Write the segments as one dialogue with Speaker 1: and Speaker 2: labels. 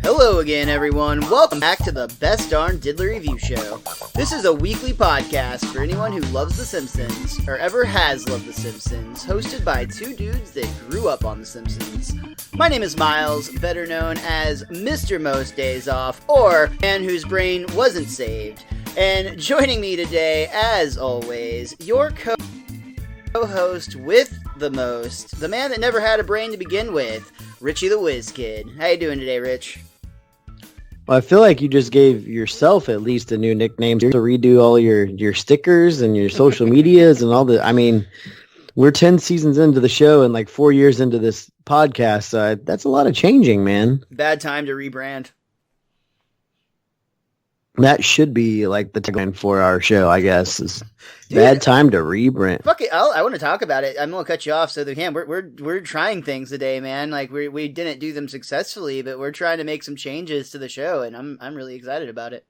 Speaker 1: Hello again, everyone. Welcome back to the Best Darn Diddler Review Show. This is a weekly podcast for anyone who loves The Simpsons, or ever has loved The Simpsons, hosted by two dudes that grew up on The Simpsons. My name is Miles, better known as Mr. Most Days Off, or man whose brain wasn't saved. And joining me today, as always, your co-host with the most, the man that never had a brain to begin with, Richie the Whiz Kid. How you doing today, Rich?
Speaker 2: Well, I feel like you just gave yourself at least a new nickname to redo all your stickers and your social medias and all the. I mean, we're 10 seasons into the show and like 4 years into this podcast. That's a lot of changing, man.
Speaker 1: Bad time to rebrand.
Speaker 2: That should be like the tagline for our show, I guess. Is bad time to rebrand.
Speaker 1: Fuck it, I want to talk about it. I'm gonna cut you off so that we can. We're trying things today, man. Like we didn't do them successfully, but we're trying to make some changes to the show, and I'm really excited about it.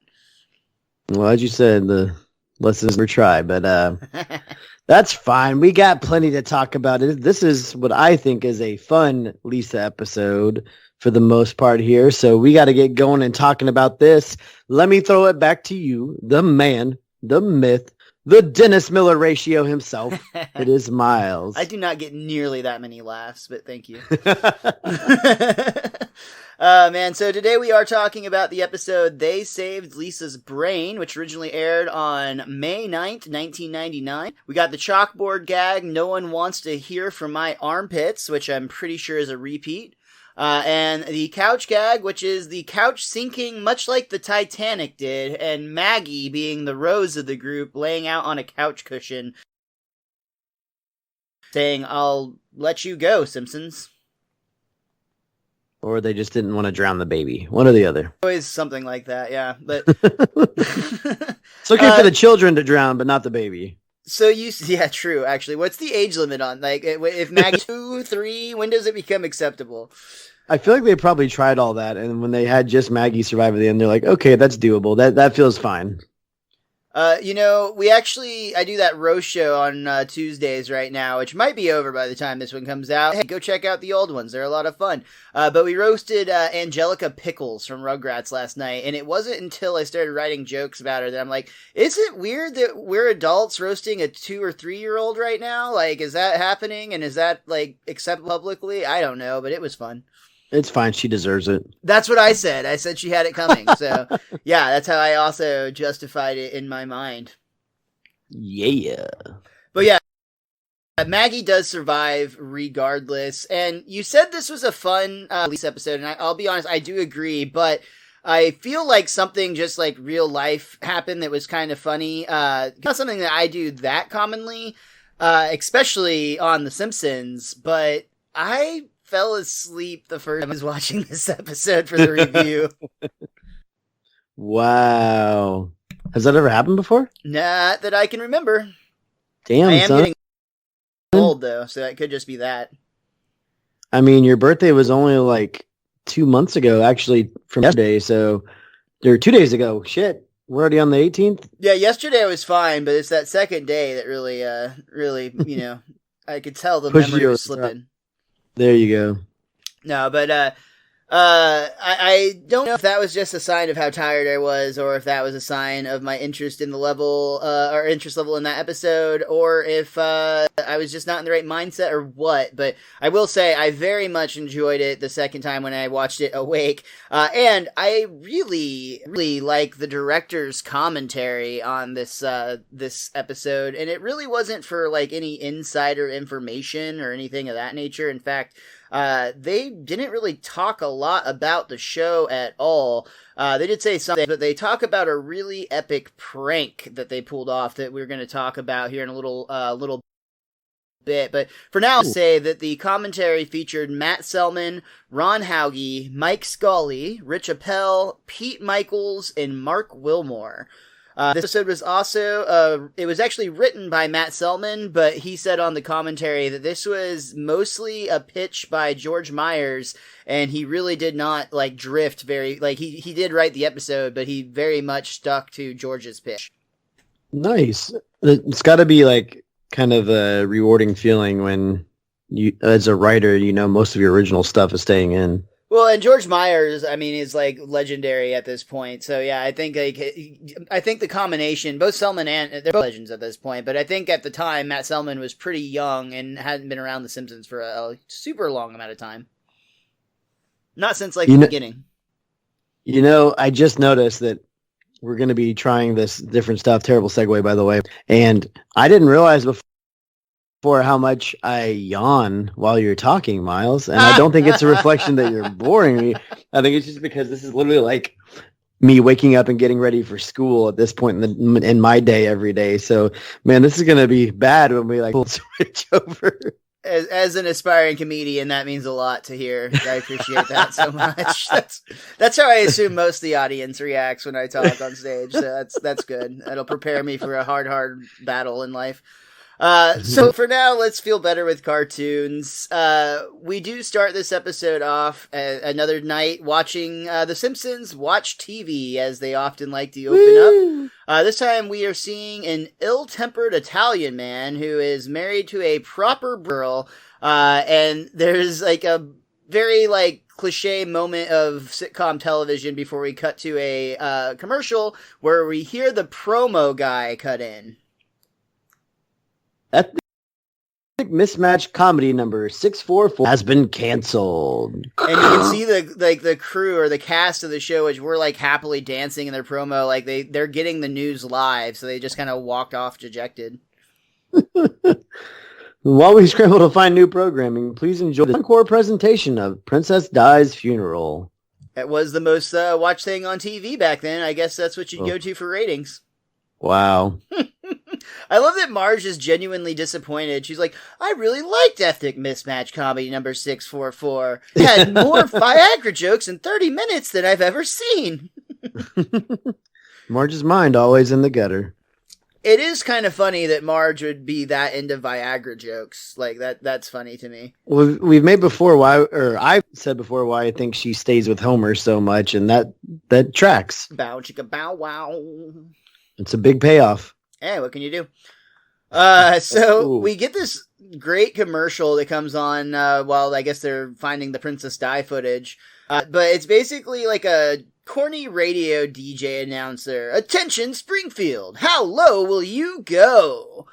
Speaker 2: Well, as you said, the lessons were tried, but that's fine. We got plenty to talk about. This is what I think is a fun Lisa episode for the most part here. So we got to get going and talking about this. Let me throw it back to you, the man, the myth, the Dennis Miller ratio himself. It is Miles.
Speaker 1: I do not get nearly that many laughs, but thank you. Man, so today we are talking about the episode They Saved Lisa's Brain, which originally aired on May 9th, 1999. We got the chalkboard gag, No One Wants to Hear From My Armpits, which I'm pretty sure is a repeat. And the couch gag, which is the couch sinking much like the Titanic did, and Maggie being the Rose of the group, laying out on a couch cushion, saying, "I'll let you go, Simpsons."
Speaker 2: Or they just didn't want to drown the baby. One or the other.
Speaker 1: Always something like that, yeah. But
Speaker 2: it's okay for the children to drown, but not the baby.
Speaker 1: So yeah, true, actually. What's the age limit on, like, if Maggie 2, 3, when does it become acceptable?
Speaker 2: I feel like they probably tried all that, and when they had just Maggie survive at the end, they're like, okay, that's doable. That feels fine.
Speaker 1: I do that roast show on Tuesdays right now, which might be over by the time this one comes out. Hey, go check out the old ones. They're a lot of fun. But we roasted Angelica Pickles from Rugrats last night, and it wasn't until I started writing jokes about her that I'm like, is it weird that we're adults roasting a 2 or 3-year-old right now? Like, is that happening? And is that, like, accepted publicly? I don't know, but it was fun.
Speaker 2: It's fine. She deserves it.
Speaker 1: That's what I said. I said she had it coming. So, yeah, that's how I also justified it in my mind.
Speaker 2: Yeah.
Speaker 1: But yeah, Maggie does survive regardless. And you said this was a fun Lisa episode, and I'll be honest, I do agree. But I feel like something just like real life happened that was kind of funny. Not something that I do that commonly, especially on The Simpsons. But I fell asleep the first time I was watching this episode for the review.
Speaker 2: Wow. Has that ever happened before?
Speaker 1: Not that I can remember.
Speaker 2: Damn,
Speaker 1: I am
Speaker 2: son.
Speaker 1: getting old, though, so it could just be that.
Speaker 2: I mean, your birthday was only like 2 months ago, actually, from yesterday, so... Or 2 days ago. Shit. We're already on the 18th?
Speaker 1: Yeah, yesterday was fine, but it's that second day that really, I could tell the memory was slipping.
Speaker 2: There you go.
Speaker 1: No, but I don't know if that was just a sign of how tired I was, or if that was a sign of my interest in the level, or interest level in that episode, or if I was just not in the right mindset, or what. But I will say I very much enjoyed it the second time when I watched it awake, and I really, really like the director's commentary on this episode, and it really wasn't for like any insider information or anything of that nature. In fact, they didn't really talk a lot about the show at all. They did say something, but they talk about a really epic prank that they pulled off that we're going to talk about here in a little bit. But for now, I'll say that the commentary featured Matt Selman, Ron Hauge, Mike Scully, Rich Appel, Pete Michaels, and Mark Wilmore. This episode was also, it was actually written by Matt Selman, but he said on the commentary that this was mostly a pitch by George Myers, and he really did not, like, drift very, like, he did write the episode, but he very much stuck to George's pitch.
Speaker 2: Nice. It's got to be, like, kind of a rewarding feeling when you, as a writer, you know most of your original stuff is staying in.
Speaker 1: Well, and George Myers, I mean, is like legendary at this point. So yeah, I think the combination, both Selman and they're both legends at this point. But I think at the time, Matt Selman was pretty young and hadn't been around The Simpsons for a super long amount of time. Not since like the beginning.
Speaker 2: I just noticed that we're going to be trying this different stuff. Terrible segue, by the way. And I didn't realize before how much I yawn while you're talking, Miles. And I don't think it's a reflection that you're boring me. I think it's just because this is literally like me waking up and getting ready for school at this point in my day every day. So, man, this is going to be bad when we like switch over.
Speaker 1: As an aspiring comedian, that means a lot to hear. I appreciate that so much. That's how I assume most of the audience reacts when I talk on stage. So that's good. That'll prepare me for a hard battle in life. So for now, let's feel better with cartoons. We do start this episode off another night watching The Simpsons watch TV, as they often like to open up. This time we are seeing an ill-tempered Italian man who is married to a proper girl, and there's like a very like cliche moment of sitcom television before we cut to a commercial where we hear the promo guy cut in.
Speaker 2: Ethnic mismatch comedy number 644 has been canceled.
Speaker 1: And you can see the crew or the cast of the show, which were like happily dancing in their promo, like they're getting the news live, so they just kind of walked off dejected.
Speaker 2: While we scramble to find new programming, please enjoy the encore presentation of Princess Di's funeral.
Speaker 1: It was the most watched thing on TV back then. I guess that's what you'd go to for ratings.
Speaker 2: Wow.
Speaker 1: I love that Marge is genuinely disappointed. She's like, I really liked Ethnic Mismatch Comedy number 644. It had more Viagra jokes in 30 minutes than I've ever seen.
Speaker 2: Marge's mind always in the gutter.
Speaker 1: It is kind of funny that Marge would be that into Viagra jokes. Like, that's funny to me.
Speaker 2: Well, we've made before I've said before why I think she stays with Homer so much, and that tracks.
Speaker 1: Bow chicka bow wow.
Speaker 2: It's a big payoff.
Speaker 1: Hey, what can you do? So we get this great commercial that comes on while I guess they're finding the Princess Di footage. But it's basically like a corny radio DJ announcer. Attention, Springfield! How low will you go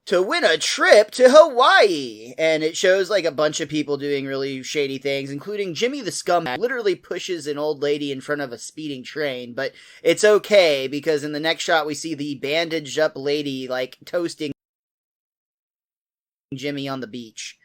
Speaker 1: to win a trip to Hawaii? And it shows like a bunch of people doing really shady things, including Jimmy the Scumbag literally pushes an old lady in front of a speeding train. But it's okay, because in the next shot we see the bandaged up lady like toasting Jimmy on the beach.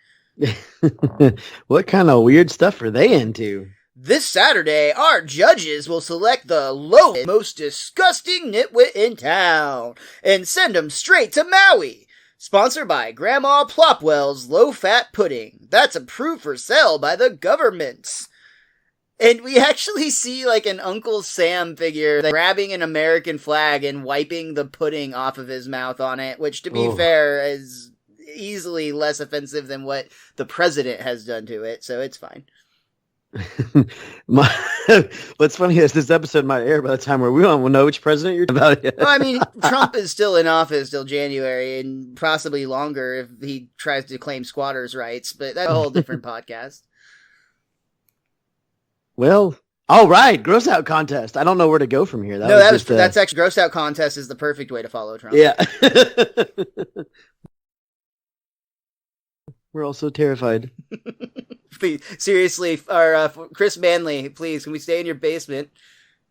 Speaker 2: What kind of weird stuff are they into?
Speaker 1: This Saturday, our judges will select the lowest, most disgusting nitwit in town and send them straight to Maui. Sponsored by Grandma Plopwell's low-fat pudding. That's approved for sale by the government. And we actually see like an Uncle Sam figure grabbing an American flag and wiping the pudding off of his mouth on it, which to be fair is easily less offensive than what the president has done to it, so it's fine.
Speaker 2: What's funny is this episode might air by the time where we won't know which president you're talking about.
Speaker 1: Well, I mean, Trump is still in office till January and possibly longer if he tries to claim squatters' rights, but that's a whole different podcast.
Speaker 2: Well, all right, gross out contest. I don't know where to go from here.
Speaker 1: That's actually gross out contest is the perfect way to follow Trump.
Speaker 2: Yeah. We're all so terrified.
Speaker 1: Please, seriously, Chris Manley, please, can we stay in your basement?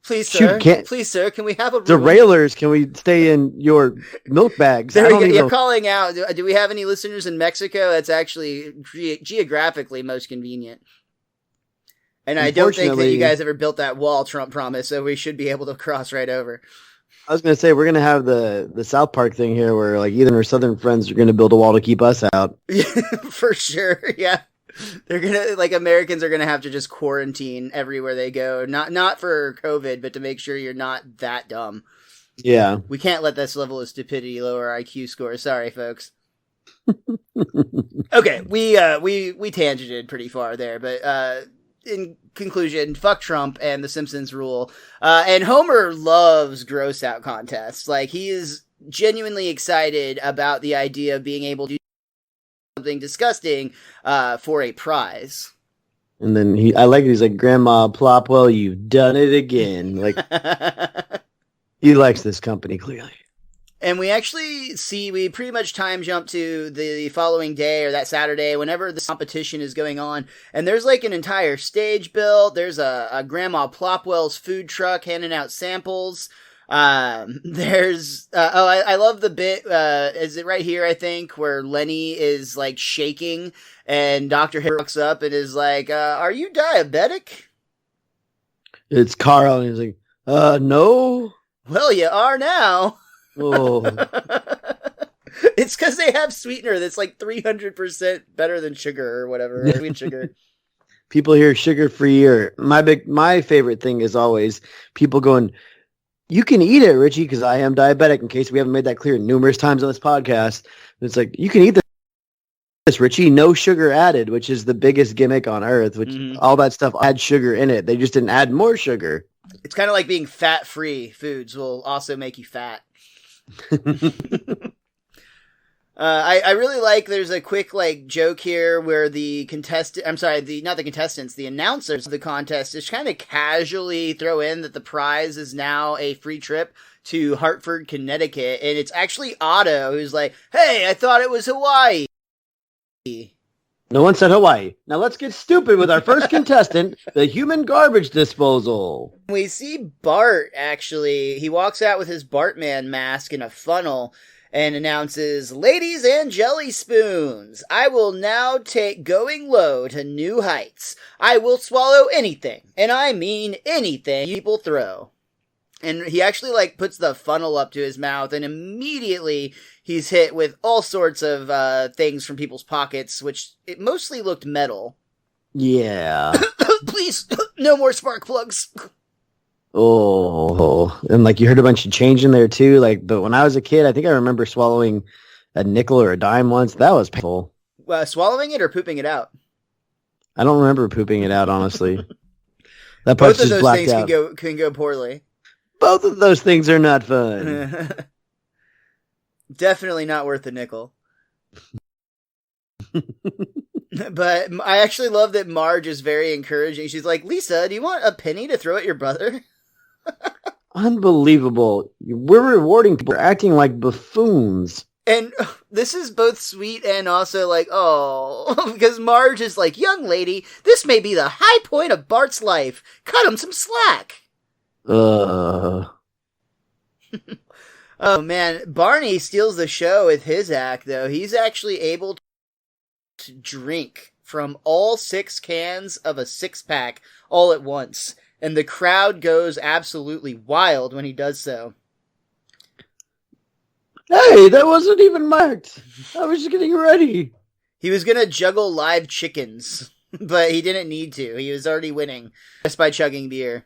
Speaker 1: Please, sir. Please, sir, can we have a room?
Speaker 2: Derailers, can we stay in your milk bags?
Speaker 1: You're calling out. Do we have any listeners in Mexico? That's actually geographically most convenient. And I don't think that you guys ever built that wall Trump promised, so we should be able to cross right over.
Speaker 2: I was going to say, we're going to have the South Park thing here where like either our southern friends are going to build a wall to keep us out.
Speaker 1: For sure, yeah. They're gonna Americans are gonna have to just quarantine everywhere they go. Not for COVID, but to make sure you're not that dumb.
Speaker 2: Yeah.
Speaker 1: We can't let this level of stupidity lower our IQ score. Sorry, folks. Okay, we tangented pretty far there, but in conclusion, fuck Trump and the Simpsons rule. And Homer loves gross out contests. Like, he is genuinely excited about the idea of being able to do something disgusting for a prize.
Speaker 2: And then I like it. He's like, Grandma Plopwell, you've done it again. Like, he likes this company, clearly.
Speaker 1: And we actually we pretty much time jump to the following day or that Saturday, whenever the competition is going on. And there's like an entire stage built. There's a Grandma Plopwell's food truck handing out samples. I love the bit, is it right here, I think, where Lenny is like shaking and Dr. Hill walks up and is like, are you diabetic?
Speaker 2: It's Carl, and he's like, no.
Speaker 1: Well, you are now.
Speaker 2: Oh.
Speaker 1: It's because they have sweetener that's like 300% better than sugar or whatever. Sweet sugar.
Speaker 2: People hear sugar-free, or my favorite thing is always people going, you can eat it, Richie, because I am diabetic, in case we haven't made that clear numerous times on this podcast. It's like, you can eat this, Richie, no sugar added, which is the biggest gimmick on earth, which all that stuff had sugar in it. They just didn't add more sugar.
Speaker 1: It's kind of like being fat-free. Foods will also make you fat. I really like, there's a quick like joke here where the announcers of the contest just kind of casually throw in that the prize is now a free trip to Hartford, Connecticut, and it's actually Otto who's like, hey, I thought it was Hawaii.
Speaker 2: No one said Hawaii. Now let's get stupid with our first contestant, the human garbage disposal.
Speaker 1: We see Bart, actually. He walks out with his Bartman mask and a funnel and announces, ladies and jelly spoons, I will now take going low to new heights. I will swallow anything, and I mean anything people throw. And he actually like puts the funnel up to his mouth, and immediately he's hit with all sorts of things from people's pockets, which it mostly looked metal.
Speaker 2: Yeah.
Speaker 1: Please, no more spark plugs.
Speaker 2: Oh, and like you heard a bunch of change in there too. Like, but when I was a kid, I think I remember swallowing a nickel or a dime once. That was painful.
Speaker 1: Swallowing it or pooping it out?
Speaker 2: I don't remember pooping it out, honestly. That
Speaker 1: part's
Speaker 2: just blacked out. Both
Speaker 1: of those things can go poorly.
Speaker 2: Both of those things are not fun.
Speaker 1: Definitely not worth a nickel. But I actually love that Marge is very encouraging. She's like, Lisa, do you want a penny to throw at your brother?
Speaker 2: Unbelievable. We're rewarding people for acting like buffoons.
Speaker 1: And this is both sweet and also like, oh, because Marge is like, young lady, this may be the high point of Bart's life. Cut him some slack.
Speaker 2: Uh.
Speaker 1: Oh man, Barney steals the show with his act, though. He's actually able to drink from all 6 cans of a 6-pack all at once, and the crowd goes absolutely wild when he does so.
Speaker 2: Hey, that wasn't even marked. I was just getting ready.
Speaker 1: He was gonna juggle live chickens, but he didn't need to. He was already winning just by chugging beer.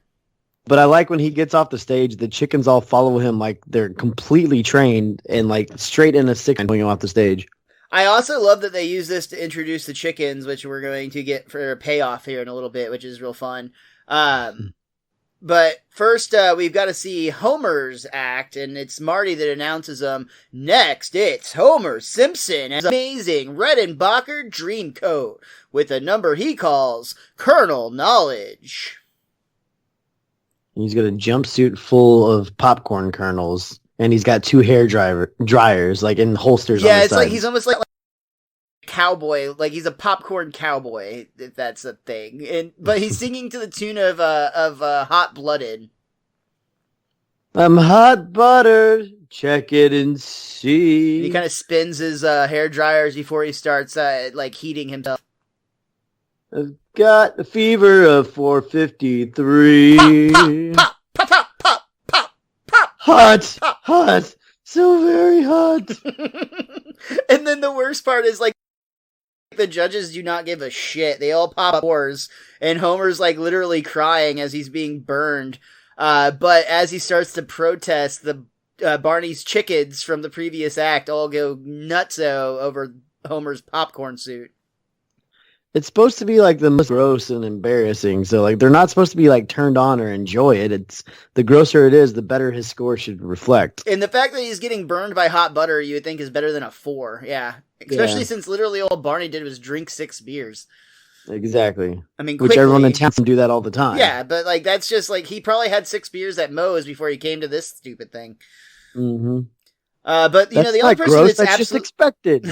Speaker 2: But I like when he gets off the stage, the chickens all follow him like they're completely trained and like straight in a sick going off the stage.
Speaker 1: I also love that they use this to introduce the chickens, which we're going to get for a payoff here in a little bit, which is real fun. But first, we've got to see Homer's act, and it's Marty that announces them. Next, it's Homer Simpson and his amazing Redenbacher dream coat with a number he calls Colonel Knowledge.
Speaker 2: He's got a jumpsuit full of popcorn kernels, and he's got 2 hair dryers, like in holsters.
Speaker 1: Yeah,
Speaker 2: on the
Speaker 1: it's
Speaker 2: side.
Speaker 1: like he's almost like a cowboy, like he's a popcorn cowboy, if that's a thing. But he's singing to the tune of Hot Blooded.
Speaker 2: I'm hot butter, check it and see.
Speaker 1: And he kind of spins his hair dryers before he starts like heating himself.
Speaker 2: I've got a fever of 453.
Speaker 1: Pop, pop, pop, pop, pop, pop.
Speaker 2: Hot, pop. Hot, so very hot.
Speaker 1: And then the worst part is like the judges do not give a shit. They all pop up wars, and Homer's like literally crying as he's being burned. But as he starts to protest, the Barney's chickens from the previous act all go nutso over Homer's popcorn suit.
Speaker 2: It's supposed to be like the most gross and embarrassing. So like they're not supposed to be like turned on or enjoy it. It's the grosser it is, the better his score should reflect.
Speaker 1: And the fact that he's getting burned by hot butter, you would think is better than a 4. Yeah. Especially since literally all Barney did was drink 6 beers.
Speaker 2: Exactly.
Speaker 1: I mean,
Speaker 2: which everyone in town do that all the time.
Speaker 1: Yeah, but like that's just like he probably had 6 beers at Moe's before he came to this stupid thing.
Speaker 2: Mm-hmm.
Speaker 1: But you know, the only person
Speaker 2: gross, that's just expected.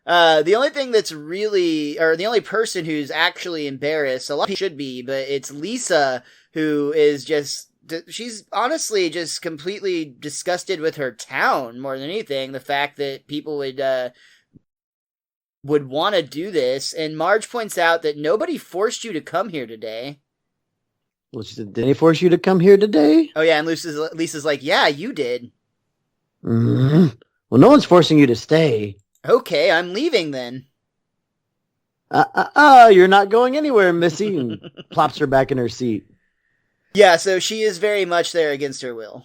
Speaker 1: The only thing that's really, or the only person who's actually embarrassed, a lot of people should be, but it's Lisa, who is just, she's honestly just completely disgusted with her town more than anything. The fact that people would want to do this. And Marge points out that nobody forced you to come here today.
Speaker 2: Well, she said, did they force you to come here today?
Speaker 1: Oh yeah, and Lisa's like, yeah, you did.
Speaker 2: Mm-hmm. Well, no one's forcing you to stay.
Speaker 1: Okay, I'm leaving then.
Speaker 2: You're not going anywhere, Missy. And plops her back in her seat.
Speaker 1: Yeah, so she is very much there against her will.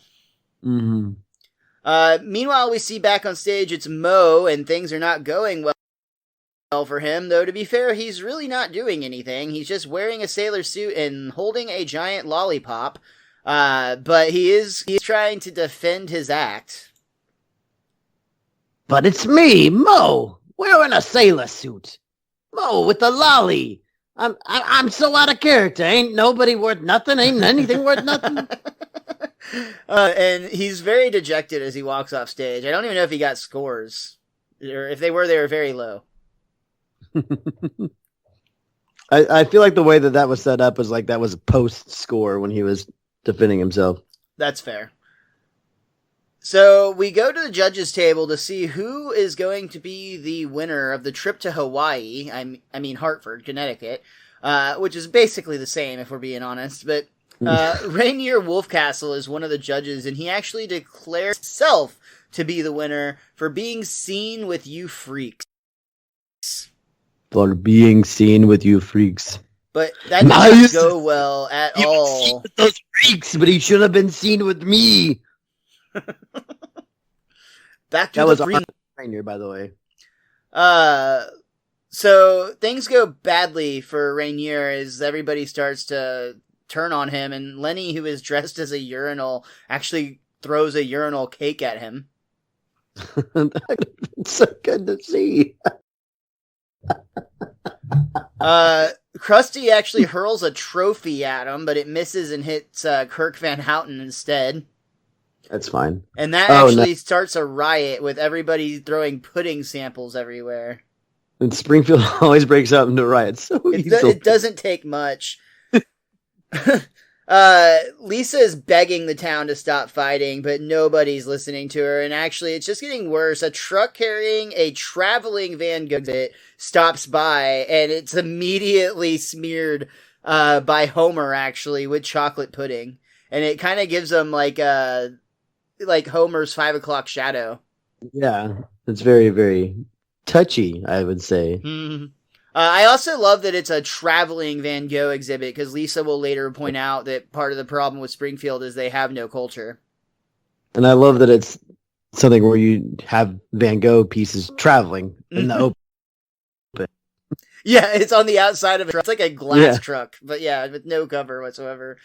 Speaker 2: Mm-hmm.
Speaker 1: Meanwhile, we see back on stage, it's Moe, and things are not going well for him, though to be fair, he's really not doing anything. He's just wearing a sailor suit and holding a giant lollipop. But he's trying to defend his act.
Speaker 2: But it's me, Moe, wearing a sailor suit. Moe with the lolly. I'm so out of character. Ain't nobody worth nothing. Ain't anything worth nothing.
Speaker 1: And he's very dejected as he walks off stage. I don't even know if he got scores. Or if they were very low.
Speaker 2: I feel like the way that was set up was like that was a post score when he was defending himself.
Speaker 1: That's fair. So we go to the judges' table to see who is going to be the winner of the trip to Hawaii. I mean Hartford, Connecticut, which is basically the same if we're being honest. But Rainier Wolfcastle is one of the judges, and he actually declares himself to be the winner for being seen with you freaks.
Speaker 2: For being seen with you freaks.
Speaker 1: But that doesn't go well at all.
Speaker 2: Seen with those freaks, but he should have been seen with me.
Speaker 1: Back to the freak.
Speaker 2: Rainier, by the way.
Speaker 1: So things go badly for Rainier as everybody starts to turn on him, and Lenny, who is dressed as a urinal, actually throws a urinal cake at him.
Speaker 2: It's so good to see.
Speaker 1: Krusty actually hurls a trophy at him, but it misses and hits Kirk Van Houten instead.
Speaker 2: That's fine.
Speaker 1: And that actually starts a riot with everybody throwing pudding samples everywhere.
Speaker 2: And Springfield always breaks out into riots. So
Speaker 1: it doesn't take much. Lisa is begging the town to stop fighting, but nobody's listening to her. And actually, it's just getting worse. A truck carrying a traveling Van Gogh stops by, and it's immediately smeared by Homer, actually, with chocolate pudding. And it kind of gives them like Homer's 5 o'clock shadow.
Speaker 2: Yeah, it's very, very touchy, I would say.
Speaker 1: Mm-hmm. I also love that it's a traveling Van Gogh exhibit, because Lisa will later point out that part of the problem with Springfield is they have no culture.
Speaker 2: And I love that it's something where you have Van Gogh pieces traveling in the open.
Speaker 1: Yeah, it's on the outside of a truck. It's like a glass truck, but yeah, with no cover whatsoever.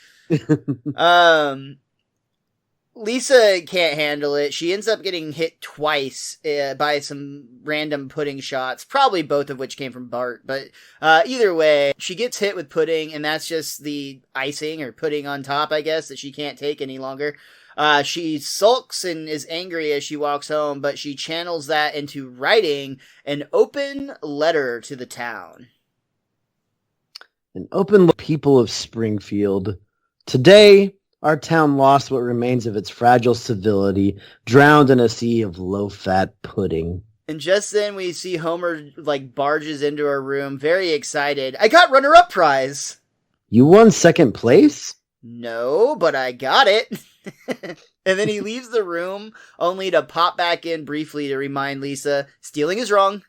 Speaker 1: Lisa can't handle it. She ends up getting hit twice by some random pudding shots, probably both of which came from Bart. But either way, she gets hit with pudding, and that's just the icing or pudding on top, I guess, that she can't take any longer. She sulks and is angry as she walks home, but she channels that into writing an open letter to the town.
Speaker 2: An open people of Springfield. Today, our town lost what remains of its fragile civility, drowned in a sea of low-fat pudding.
Speaker 1: And just then we see Homer, barges into her room, very excited. I got runner-up prize!
Speaker 2: You won second place?
Speaker 1: No, but I got it. And then he leaves the room, only to pop back in briefly to remind Lisa, stealing is wrong.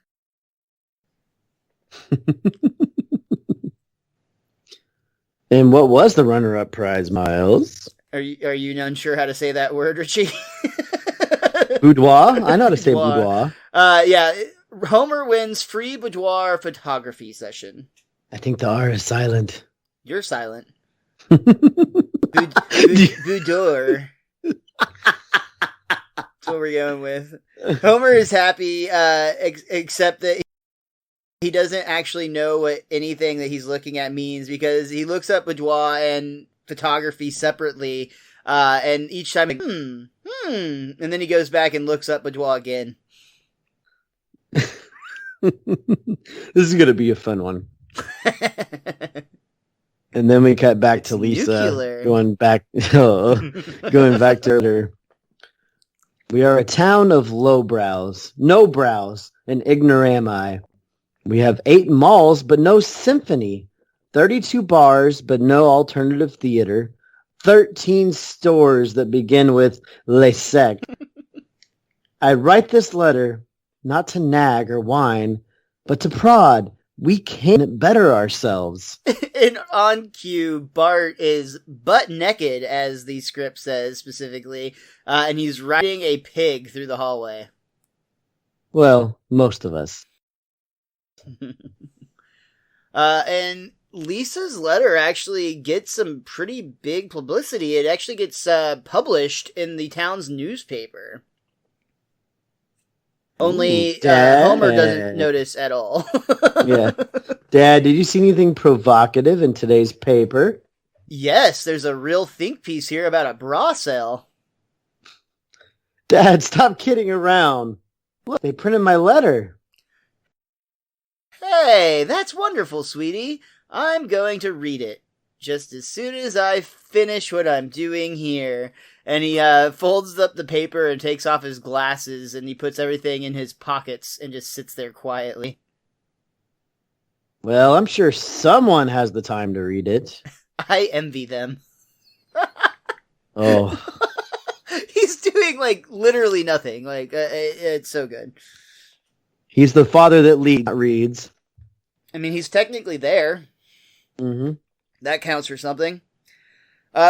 Speaker 2: And what was the runner-up prize, Miles?
Speaker 1: Are you unsure how to say that word, Richie?
Speaker 2: Boudoir? I know how to say boudoir.
Speaker 1: Yeah. Homer wins free boudoir photography session.
Speaker 2: I think the R is silent.
Speaker 1: You're silent. Boudoir. That's what we're going with. Homer is happy, except that he doesn't actually know what anything that he's looking at means, because he looks up boudoir and photography separately, and each time, like, and then he goes back and looks up boudoir again.
Speaker 2: This is going to be a fun one. And then we cut back to Lisa
Speaker 1: nuclear.
Speaker 2: going back to her. We are a town of lowbrows, no brows, and ignorami. We have 8 malls, but no symphony. 32 bars, but no alternative theater. 13 stores that begin with Le Sec. I write this letter not to nag or whine, but to prod. We can't better ourselves.
Speaker 1: And on cue, Bart is butt naked, as the script says specifically, and he's riding a pig through the hallway.
Speaker 2: Well, most of us.
Speaker 1: And Lisa's letter actually gets some pretty big publicity. It actually gets published in the town's newspaper. Only Homer doesn't notice at all.
Speaker 2: Yeah. Dad, did you see anything provocative in today's paper?
Speaker 1: Yes, there's a real think piece here about a bra sale.
Speaker 2: Dad, stop kidding around. Look, they printed my letter.
Speaker 1: Hey, that's wonderful, sweetie. I'm going to read it just as soon as I finish what I'm doing here. And he folds up the paper and takes off his glasses, and he puts everything in his pockets and just sits there quietly.
Speaker 2: Well, I'm sure someone has the time to read it.
Speaker 1: I envy them.
Speaker 2: Oh.
Speaker 1: He's doing, like, literally nothing. Like, it's so good.
Speaker 2: He's the father that reads.
Speaker 1: I mean, he's technically there.
Speaker 2: Mm-hmm.
Speaker 1: That counts for something.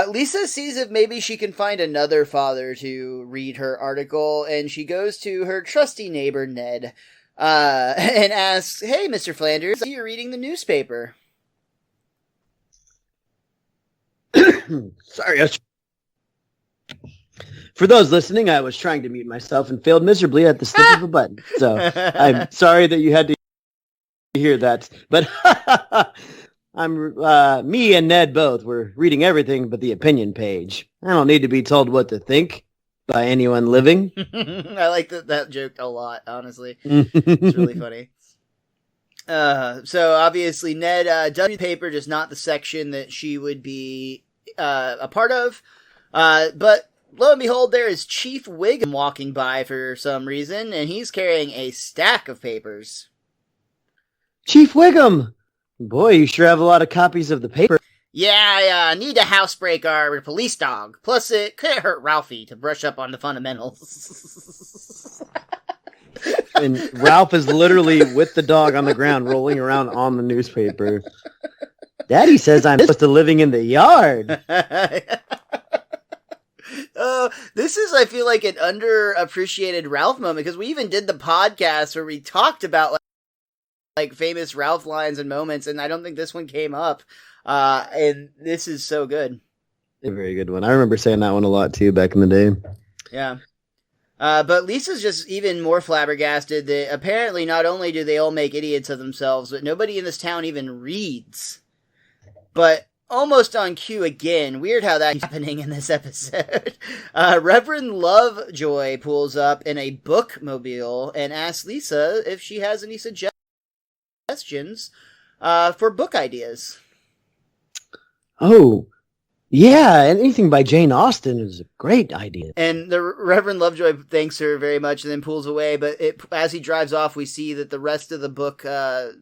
Speaker 1: Lisa sees if maybe she can find another father to read her article, and she goes to her trusty neighbor, Ned, and asks, "Hey, Mr. Flanders, are you reading the newspaper?"
Speaker 2: Sorry. For those listening, I was trying to mute myself and failed miserably at the snip of a button. So I'm sorry that you had to hear that. But me and Ned both were reading everything but the opinion page. I don't need to be told what to think by anyone living.
Speaker 1: I like that joke a lot, honestly. It's really funny. So obviously Ned does the paper, just not the section that she would be a part of. But lo and behold, there is Chief Wiggum walking by for some reason, and he's carrying a stack of papers.
Speaker 2: Chief Wiggum! Boy, you sure have a lot of copies of the paper.
Speaker 1: Yeah, I need to housebreak our police dog. Plus, it could hurt Ralphie to brush up on the fundamentals.
Speaker 2: And Ralph is literally with the dog on the ground, rolling around on the newspaper. Daddy says I'm supposed to living in the yard.
Speaker 1: This is, I feel like, an underappreciated Ralph moment, because we even did the podcast where we talked about like famous Ralph lines and moments, and I don't think this one came up. And this is so good.
Speaker 2: A very good one. I remember saying that one a lot too back in the day.
Speaker 1: Yeah. But Lisa's just even more flabbergasted that apparently not only do they all make idiots of themselves, but nobody in this town even reads. But almost on cue again, weird how that's happening in this episode. Reverend Lovejoy pulls up in a bookmobile and asks Lisa if she has any suggestions for book ideas.
Speaker 2: Oh, yeah, anything by Jane Austen is a great idea.
Speaker 1: And the Reverend Lovejoy thanks her very much and then pulls away, but as he drives off, we see that the rest of the book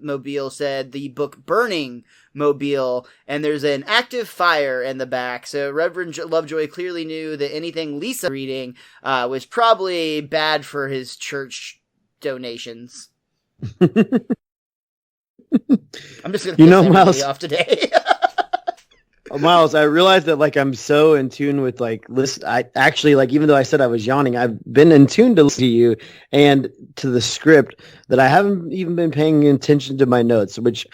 Speaker 1: mobile said the book burning mobile, and there's an active fire in the back, so Reverend Lovejoy clearly knew that anything Lisa reading was probably bad for his church donations. I'm just going to piss everybody off today.
Speaker 2: Miles, I realized that like I'm so in tune with like I actually like, even though I said I was yawning, I've been in tune to listen to you and to the script that I haven't even been paying attention to my notes, which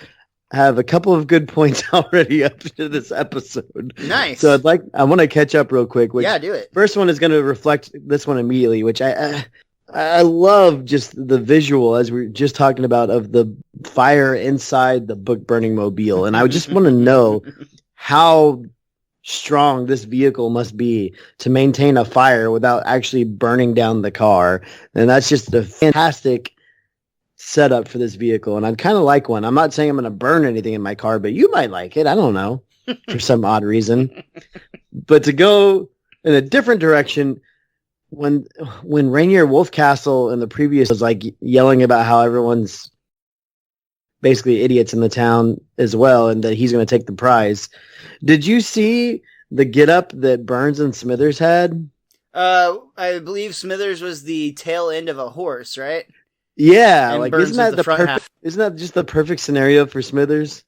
Speaker 2: have a couple of good points already up to this episode.
Speaker 1: Nice.
Speaker 2: So I want to catch up real quick.
Speaker 1: Yeah, do it.
Speaker 2: First one is going to reflect this one immediately, which I I love just the visual, as we were just talking about, of the fire inside the book burning mobile. And I just want to know how strong this vehicle must be to maintain a fire without actually burning down the car. And that's just a fantastic setup for this vehicle. And I'd kind of like one. I'm not saying I'm going to burn anything in my car, but you might like it. I don't know, for some odd reason. But to go in a different direction, when Rainier Wolfcastle in the previous was like yelling about how everyone's basically idiots in the town as well, and that he's going to take the prize. Did you see the get up that Burns and Smithers had?
Speaker 1: I believe Smithers was the tail end of a horse, right?
Speaker 2: Yeah,
Speaker 1: And
Speaker 2: like
Speaker 1: Burns was the front half.
Speaker 2: isn't that just the perfect scenario for Smithers?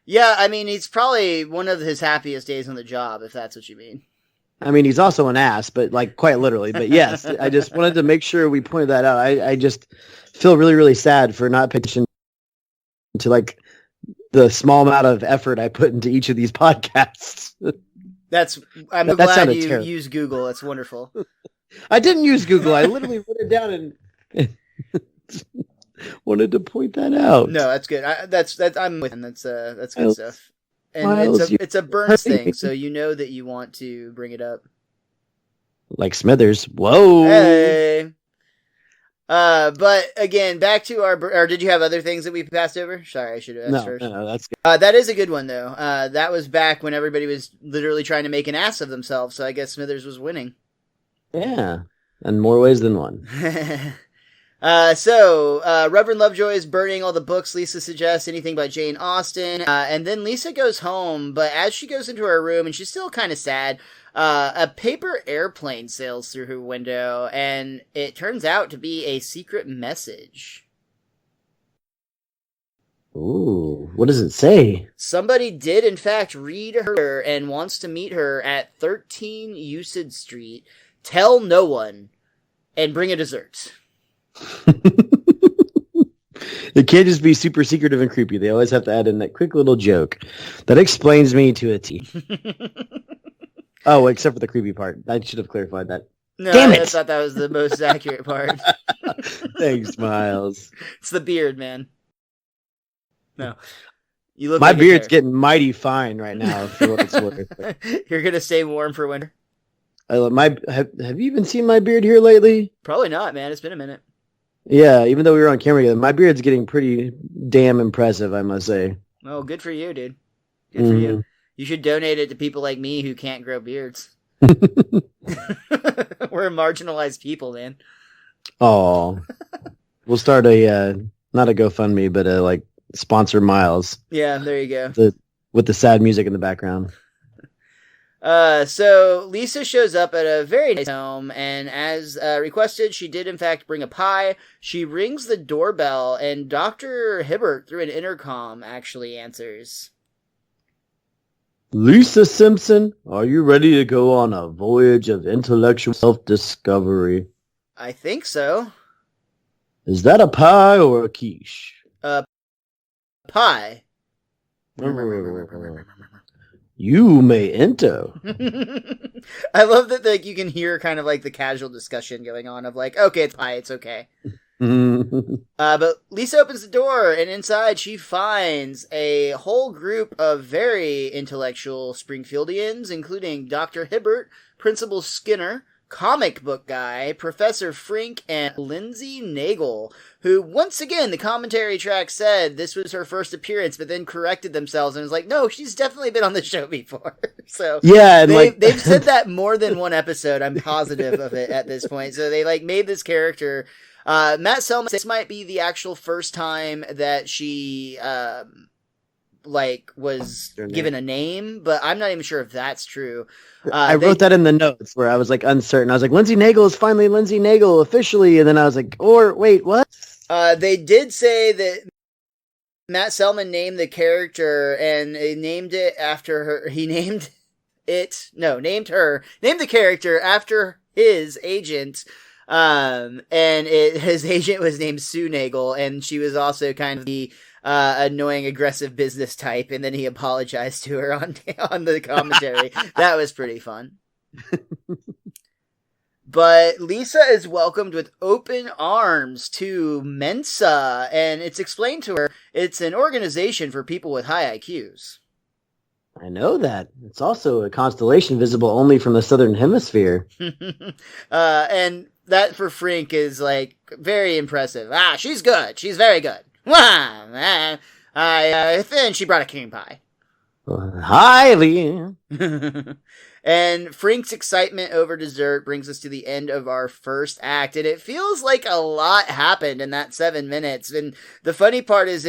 Speaker 1: Yeah, I mean, he's probably one of his happiest days on the job, if that's what you mean.
Speaker 2: I mean, he's also an ass, but like quite literally. But yes, I just wanted to make sure we pointed that out. I just feel really, really sad for not pitching to like the small amount of effort I put into each of these podcasts.
Speaker 1: I'm glad you terrible. Use Google. That's wonderful.
Speaker 2: I didn't use Google. I literally wrote it down and wanted to point that out.
Speaker 1: No, that's good. I'm with him. That's good stuff. And it's a Burns thing, so you know that you want to bring it up.
Speaker 2: Like Smithers. Whoa.
Speaker 1: Hey. But again, back to or did you have other things that we passed over? Sorry, I should have asked first.
Speaker 2: No, that's good.
Speaker 1: That is a good one, though. That was back when everybody was literally trying to make an ass of themselves, so I guess Smithers was winning.
Speaker 2: Yeah, in more ways than one.
Speaker 1: So Reverend Lovejoy is burning all the books Lisa suggests, anything by Jane Austen, and then Lisa goes home, but as she goes into her room, and she's still kind of sad, a paper airplane sails through her window, and it turns out to be a secret message.
Speaker 2: Ooh, what does it say?
Speaker 1: Somebody did, in fact, read her and wants to meet her at 13 Usage Street. Tell no one, and bring a dessert.
Speaker 2: It can't just be super secretive and creepy. They always have to add in that quick little joke that explains me to a T. Oh, except for the creepy part. I should have clarified that.
Speaker 1: No,
Speaker 2: damn it!
Speaker 1: I thought that was the most accurate part.
Speaker 2: Thanks, Miles.
Speaker 1: It's the beard, man. No, you look.
Speaker 2: My
Speaker 1: like
Speaker 2: beard's getting mighty fine right now. For what it's worth.
Speaker 1: You're gonna stay warm for winter.
Speaker 2: Have you even seen my beard here lately?
Speaker 1: Probably not, man. It's been a minute.
Speaker 2: Yeah, even though we were on camera together, my beard's getting pretty damn impressive, I must say.
Speaker 1: Oh, good for you, dude. Good for you. You should donate it to people like me who can't grow beards. We're marginalized people, man. Oh,
Speaker 2: we'll start a not a GoFundMe, but like sponsor Miles.
Speaker 1: Yeah, there you go.
Speaker 2: With the sad music in the background.
Speaker 1: So Lisa shows up at a very nice home, and as requested, she did in fact bring a pie. She rings the doorbell, and Dr. Hibbert, through an intercom, actually answers.
Speaker 2: Lisa Simpson, are you ready to go on a voyage of intellectual self-discovery?
Speaker 1: I think so.
Speaker 2: Is that a pie or a quiche?
Speaker 1: Pie.
Speaker 2: You may enter.
Speaker 1: I love that like you can hear kind of like the casual discussion going on of like, okay, it's pie, it's okay. But Lisa opens the door, and inside she finds a whole group of very intellectual Springfieldians, including Dr. Hibbert, Principal Skinner, comic book guy, Professor Frink, and Lindsay Nagel, who, once again, the commentary track said this was her first appearance, but then corrected themselves and was like, no, she's definitely been on the show before. So
Speaker 2: yeah,
Speaker 1: they've said that more than one episode. I'm positive of it at this point. So they like made this character. Matt Selman, this might be the actual first time that she was given a name, but I'm not even sure if that's true.
Speaker 2: I wrote that in the notes where I was like uncertain. I was like, Lindsay Nagel is finally Lindsay Nagel officially, and then I was like, or wait, what?
Speaker 1: They did say that Matt Selman named the character, and he named it after her. He named named the character after his agent. His agent was named Sue Nagel, and she was also kind of the annoying, aggressive business type, and then he apologized to her on the commentary. That was pretty fun. But Lisa is welcomed with open arms to Mensa, and it's explained to her it's an organization for people with high IQs.
Speaker 2: I know that. It's also a constellation visible only from the southern hemisphere.
Speaker 1: And that for Frink is like very impressive. She's good. She's very good. Then she brought a cream pie.
Speaker 2: Hi, Lee.
Speaker 1: And Frink's excitement over dessert brings us to the end of our first act, and it feels like a lot happened in that 7 minutes. And the funny part is,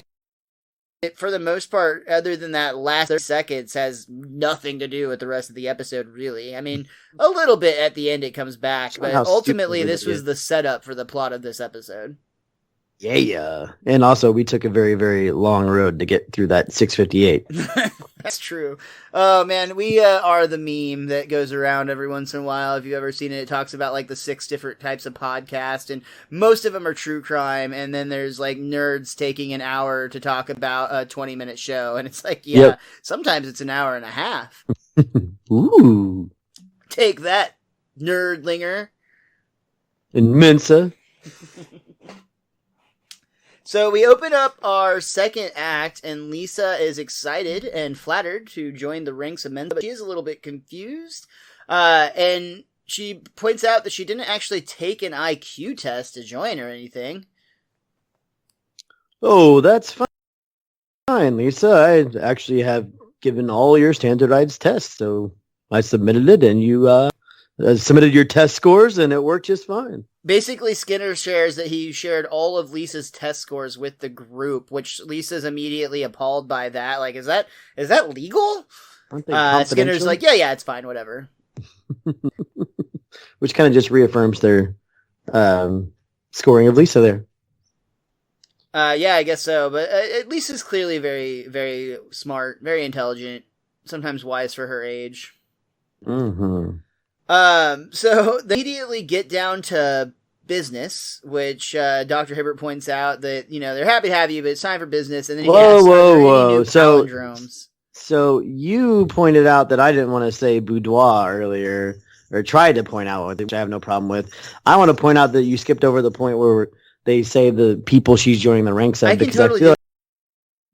Speaker 1: it, for the most part, other than that last 30 seconds, has nothing to do with the rest of the episode, really. I mean, a little bit at the end it comes back, but ultimately this was the setup for the plot of this episode.
Speaker 2: Yeah. And also, we took a very, very long road to get through that 6:58.
Speaker 1: That's true. Oh, man, we are the meme that goes around every once in a while. If you've ever seen it, it talks about, like, the 6 different types of podcasts, and most of them are true crime, and then there's, like, nerds taking an hour to talk about a 20-minute show, and it's like, yeah, Sometimes it's an hour and a half.
Speaker 2: Ooh.
Speaker 1: Take that, nerdlinger.
Speaker 2: And Mensa.
Speaker 1: So we open up our second act, and Lisa is excited and flattered to join the ranks of men, but she is a little bit confused. And she points out that she didn't actually take an IQ test to join or anything.
Speaker 2: Oh, that's fine, Lisa. I actually have given all your standardized tests, so I submitted it, and you submitted your test scores, and it worked just fine.
Speaker 1: Basically, Skinner shares that he shared all of Lisa's test scores with the group, which Lisa's immediately appalled by that. Like, is that legal? Skinner's like, yeah, it's fine, whatever.
Speaker 2: Which kind of just reaffirms their scoring of Lisa there.
Speaker 1: Yeah, I guess so. But Lisa's clearly very, very smart, very intelligent, sometimes wise for her age.
Speaker 2: Mm-hmm.
Speaker 1: So they immediately get down to business, which Dr. Hibbert points out that, they're happy to have you, but it's time for business. And then he
Speaker 2: whoa.
Speaker 1: palindromes.
Speaker 2: So you pointed out that I didn't want to say boudoir earlier, or tried to point out, which I have no problem with. I want to point out that you skipped over the point where they say the people she's joining the ranks of.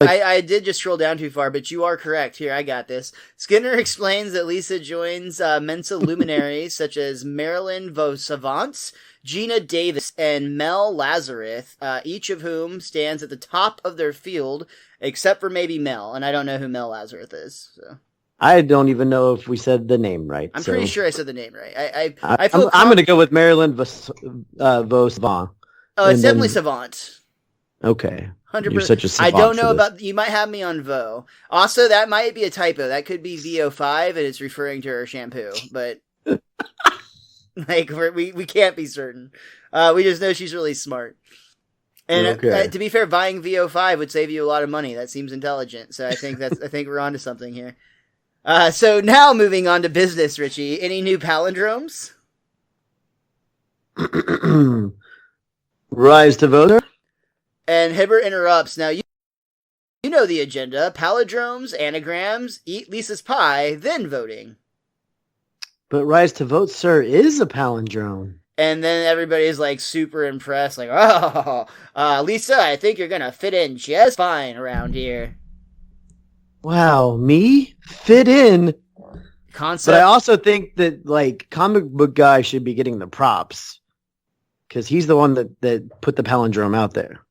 Speaker 1: I did just scroll down too far, but you are correct. Here, I got this. Skinner explains that Lisa joins Mensa luminaries such as Marilyn Vosavants, Gina Davis, and Mel Lazarus, each of whom stands at the top of their field, except for maybe Mel, and I don't know who Mel Lazarus is. So.
Speaker 2: I don't even know if we said the name right.
Speaker 1: I'm pretty sure I said the name right.
Speaker 2: I'm going to go with Marilyn Vosavant.
Speaker 1: Oh, it's definitely Savant.
Speaker 2: Okay.
Speaker 1: 100%.
Speaker 2: You're such a savant.
Speaker 1: I don't know about. You might have me on Vo. Also, that might be a typo. That could be VO5, and it's referring to her shampoo. But we can't be certain. We just know she's really smart. And to be fair, buying VO5 would save you a lot of money. That seems intelligent. So I think we're onto something here. So now moving on to business, Richie. Any new palindromes?
Speaker 2: Rise to voter.
Speaker 1: And Hibbert interrupts. Now, you know the agenda. Palindromes, anagrams, eat Lisa's pie, then voting.
Speaker 2: But Rise to Vote, sir, is a palindrome.
Speaker 1: And then everybody's, like, super impressed. Like, oh, Lisa, I think you're going to fit in just fine around here.
Speaker 2: Wow, me? Fit in?
Speaker 1: Concept.
Speaker 2: But I also think that, like, comic book guy should be getting the props. Because he's the one that put the palindrome out there.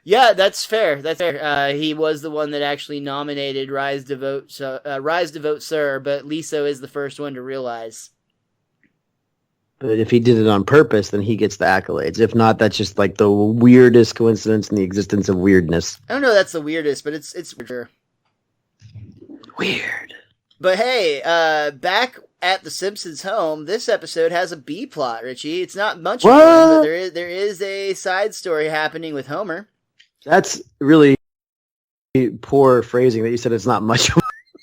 Speaker 1: Yeah, that's fair. He was the one that actually nominated Rise to Vote, Sir, but Lisa is the first one to realize.
Speaker 2: But if he did it on purpose, then he gets the accolades. If not, that's just like the weirdest coincidence in the existence of weirdness.
Speaker 1: I don't know that's the weirdest, but it's
Speaker 2: weird.
Speaker 1: But hey, back at the Simpsons home, this episode has a B plot, Richie. It's not much of one, but there is a side story happening with Homer.
Speaker 2: That's really poor phrasing that you said it's not much.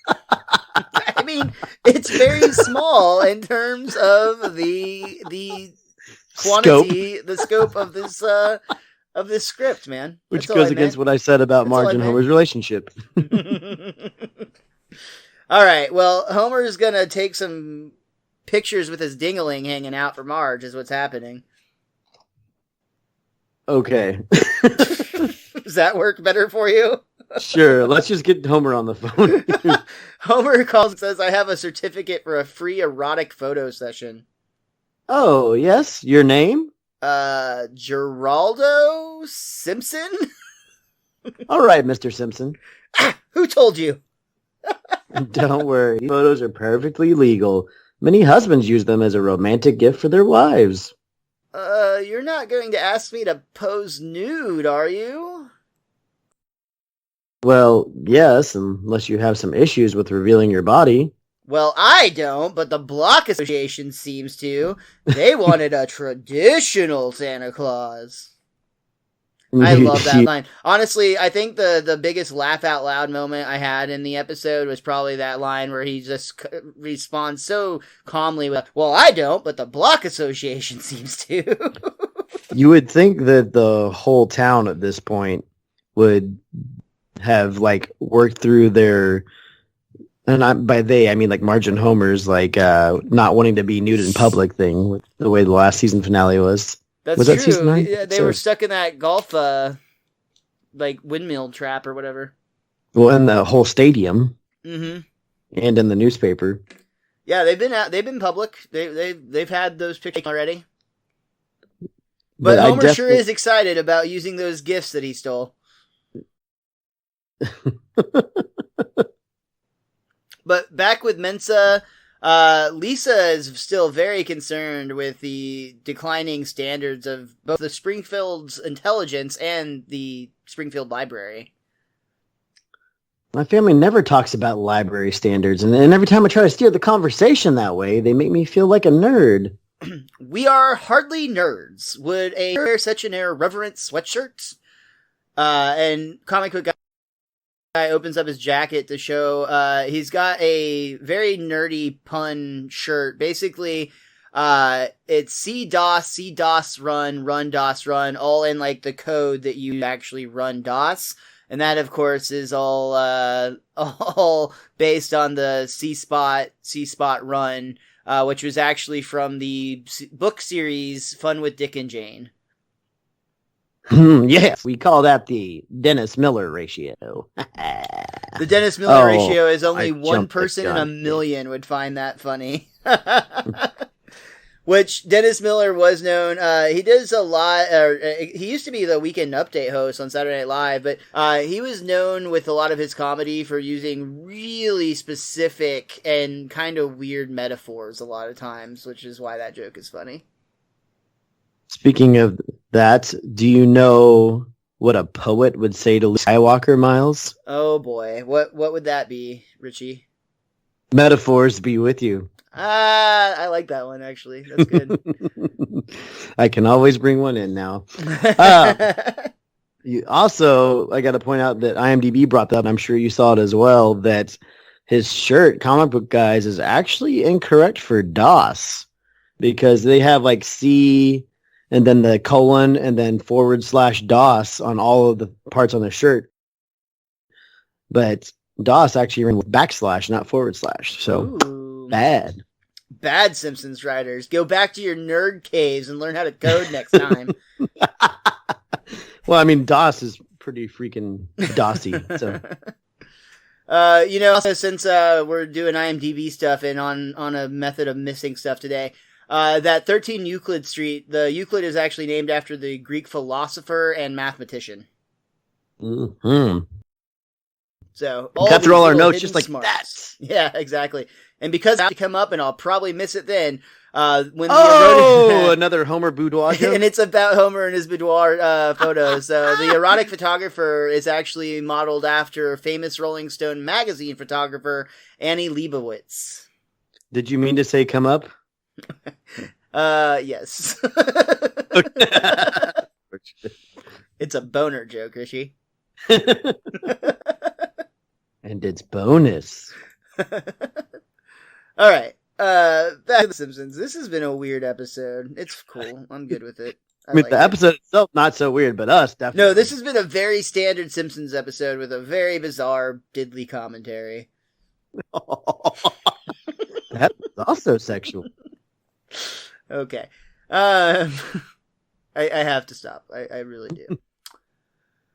Speaker 1: I mean, it's very small in terms of the quantity, the scope of this script, man.
Speaker 2: Which goes against what I said about Marge and Homer's relationship.
Speaker 1: All right, well, Homer's gonna take some pictures with his dingling hanging out for Marge is what's happening.
Speaker 2: Okay.
Speaker 1: Does that work better for you?
Speaker 2: Sure, let's just get Homer on the phone.
Speaker 1: Homer calls and says, I have a certificate for a free erotic photo session.
Speaker 2: Oh, yes? Your name?
Speaker 1: Geraldo Simpson?
Speaker 2: All right, Mr. Simpson.
Speaker 1: Who told you?
Speaker 2: Don't worry, photos are perfectly legal. Many husbands use them as a romantic gift for their wives.
Speaker 1: You're not going to ask me to pose nude, are you?
Speaker 2: Well, yes, unless you have some issues with revealing your body.
Speaker 1: Well, I don't, but the Block Association seems to. They wanted a traditional Santa Claus. I love that line. Honestly, I think the biggest laugh out loud moment I had in the episode was probably that line where he just responds so calmly with, well, I don't, but the Block Association seems to.
Speaker 2: You would think that the whole town at this point would have, like, worked through their, and by they, I mean, like, Marge and Homer's, like, not wanting to be nude in public thing, with the way the last season finale was.
Speaker 1: That's
Speaker 2: was
Speaker 1: true.
Speaker 2: That season 9?
Speaker 1: Yeah, they were stuck in that golf, like, windmill trap or whatever.
Speaker 2: Well, in the whole stadium.
Speaker 1: Mm-hmm.
Speaker 2: And in the newspaper.
Speaker 1: Yeah, they've been public. They've had those pictures already. But Homer sure is excited about using those gifts that he stole. But back with Mensa, Lisa is still very concerned with the declining standards of both the Springfield's intelligence and the Springfield Library.
Speaker 2: My family never talks about library standards, and every time I try to steer the conversation that way, they make me feel like a nerd.
Speaker 1: We are hardly nerds. Would a nerd wear such an irreverent sweatshirt? And comic book guy opens up his jacket to show he's got a very nerdy pun shirt. Basically, it's C-DOS, run, DOS, run, all in like the code that you actually run DOS. And that, of course, is all based on the C-Spot run, which was actually from the book series Fun with Dick and Jane.
Speaker 2: Yes, we call that the Dennis Miller ratio.
Speaker 1: The Dennis Miller ratio is only one person in a million would find that funny. Which Dennis Miller was known, he does a lot, he used to be the Weekend Update host on Saturday Night Live, but he was known with a lot of his comedy for using really specific and kind of weird metaphors a lot of times, which is why that joke is funny.
Speaker 2: Speaking of that, do you know what a poet would say to Luke Skywalker, Miles?
Speaker 1: Oh boy, what would that be, Richie?
Speaker 2: Metaphors be with you.
Speaker 1: I like that one, actually. That's good.
Speaker 2: I can always bring one in now. Also, I got to point out that IMDb brought that up, and I'm sure you saw it as well, that his shirt, Comic Book Guys, is actually incorrect for DOS, because they have like C and then the colon and then /DOS on all of the parts on the shirt. But DOS actually ran with /, not /. So, ooh.
Speaker 1: Bad Simpsons writers. Go back to your nerd caves and learn how to code next time.
Speaker 2: Well, I mean, DOS is pretty freaking DOSy. So.
Speaker 1: Also, since we're doing IMDb stuff and on a method of missing stuff today, that 13 Euclid Street, the Euclid is actually named after the Greek philosopher and mathematician.
Speaker 2: Mm-hmm.
Speaker 1: So
Speaker 2: got through all our notes just like smarts. That.
Speaker 1: Yeah, exactly. And because I come up, and I'll probably miss it then. When
Speaker 2: another Homer boudoir joke?
Speaker 1: And it's about Homer and his boudoir photos. So the erotic photographer is actually modeled after famous Rolling Stone magazine photographer Annie Leibovitz.
Speaker 2: Did you mean to say come up?
Speaker 1: Yes. It's a boner joke, Rishi.
Speaker 2: And it's bonus.
Speaker 1: All right. Back to The Simpsons. This has been a weird episode. It's cool. I'm good with it.
Speaker 2: I mean, like the episode itself, not so weird, but us, definitely.
Speaker 1: No, this has been a very standard Simpsons episode with a very bizarre, diddly commentary.
Speaker 2: That's also sexual.
Speaker 1: Okay. I have to stop. I really do.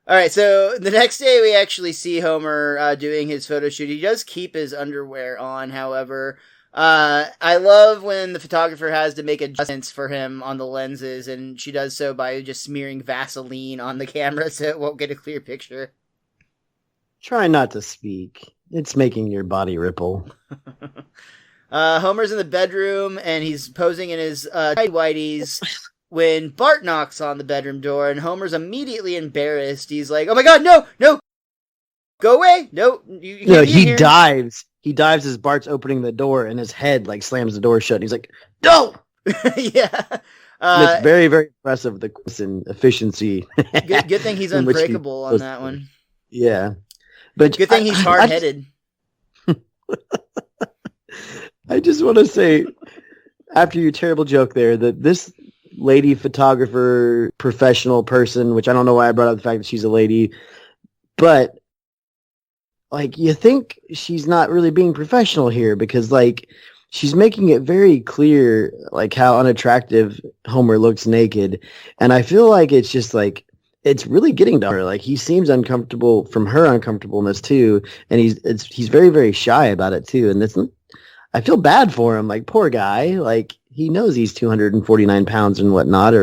Speaker 1: All right, so the next day we actually see Homer doing his photo shoot. He does keep his underwear on, however. I love when the photographer has to make adjustments for him on the lenses, and she does so by just smearing Vaseline on the camera so it won't get a clear picture.
Speaker 2: Try not to speak. It's making your body ripple.
Speaker 1: Homer's in the bedroom, and he's posing in his tight whities when Bart knocks on the bedroom door, and Homer's immediately embarrassed. He's like, "Oh my god, no, go away, no, you can't be in here."
Speaker 2: Dives. He dives as Bart's opening the door, and his head like slams the door shut. And he's like, "No!"
Speaker 1: Yeah.
Speaker 2: It's very, very impressive, the efficiency.
Speaker 1: Good thing he's unbreakable on that one.
Speaker 2: Yeah. But
Speaker 1: good thing he's hard-headed.
Speaker 2: I just want to say, after your terrible joke there, that this lady photographer, professional person, which I don't know why I brought up the fact that she's a lady, but like you think she's not really being professional here because like she's making it very clear like how unattractive Homer looks naked, and I feel like it's just like it's really getting to her. Like he seems uncomfortable from her uncomfortableness too, and he's very, very shy about it too, and I feel bad for him. Like, poor guy. Like, he knows he's 249 pounds and whatnot,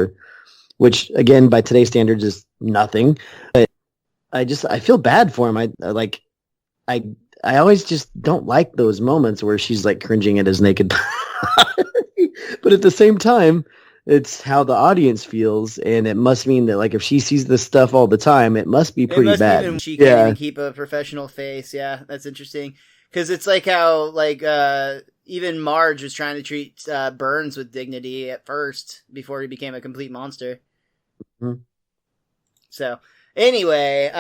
Speaker 2: which, again, by today's standards is nothing. But I feel bad for him. I always just don't like those moments where she's, like, cringing at his naked body. But at the same time, it's how the audience feels, and it must mean that, like, if she sees this stuff all the time, it must be pretty bad.
Speaker 1: Even she can't even keep a professional face. Yeah, that's interesting. Because it's like how, like, even Marge was trying to treat Burns with dignity at first before he became a complete monster.
Speaker 2: Mm-hmm.
Speaker 1: So, anyway,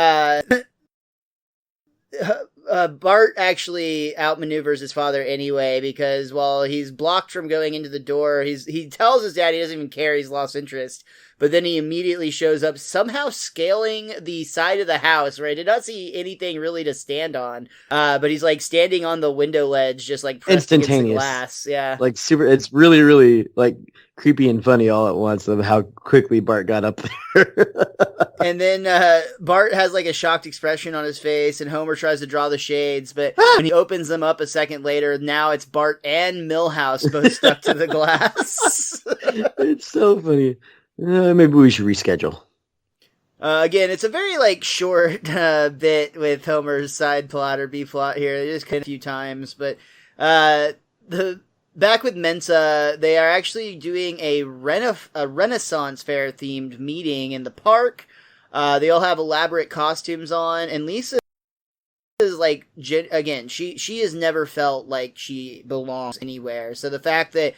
Speaker 1: Bart actually outmaneuvers his father anyway, because while he's blocked from going into the door, he tells his dad he doesn't even care, he's lost interest. But then he immediately shows up, somehow scaling the side of the house, right? I did not see anything really to stand on. But he's like standing on the window ledge, just like pressed against the glass. Yeah.
Speaker 2: Like super, it's really, really like creepy and funny all at once of how quickly Bart got up there.
Speaker 1: And then Bart has like a shocked expression on his face, and Homer tries to draw the shades, but when he opens them up a second later, now it's Bart and Milhouse both stuck to the glass.
Speaker 2: It's so funny. Maybe we should reschedule.
Speaker 1: Again, it's a very like short bit with Homer's side plot or B plot here. It just cut a few times, but the back with Mensa, they are actually doing a Renaissance fair themed meeting in the park. They all have elaborate costumes on, and Lisa is like, again, she has never felt like she belongs anywhere. So the fact that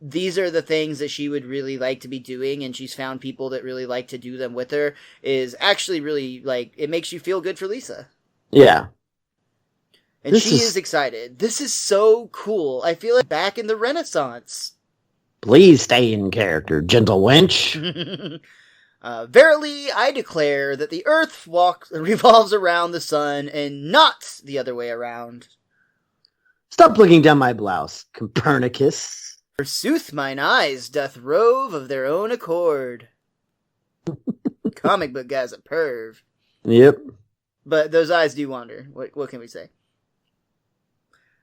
Speaker 1: these are the things that she would really like to be doing, and she's found people that really like to do them with her, is actually really, like, it makes you feel good for Lisa.
Speaker 2: Yeah.
Speaker 1: And she is excited. This is so cool. I feel like back in the Renaissance.
Speaker 2: Please stay in character, gentle wench.
Speaker 1: Verily, I declare that the earth revolves around the sun and not the other way around.
Speaker 2: Stop looking down my blouse, Copernicus.
Speaker 1: Forsooth mine eyes doth rove of their own accord. Comic book guy's a perv.
Speaker 2: Yep.
Speaker 1: But those eyes do wander. What can we say?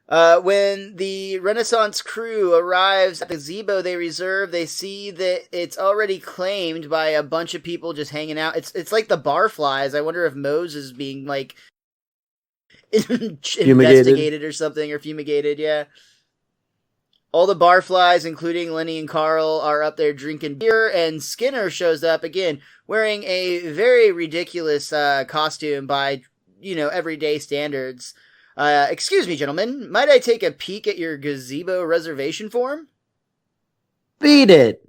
Speaker 1: When the Renaissance crew arrives at the gazebo they reserve, they see that it's already claimed by a bunch of people just hanging out. It's like the barflies. I wonder if Mose is being, like, investigated or something, or fumigated, yeah. All the barflies, including Lenny and Carl, are up there drinking beer, and Skinner shows up again, wearing a very ridiculous costume by, everyday standards. Excuse me, gentlemen, might I take a peek at your gazebo reservation form?
Speaker 2: Beat it!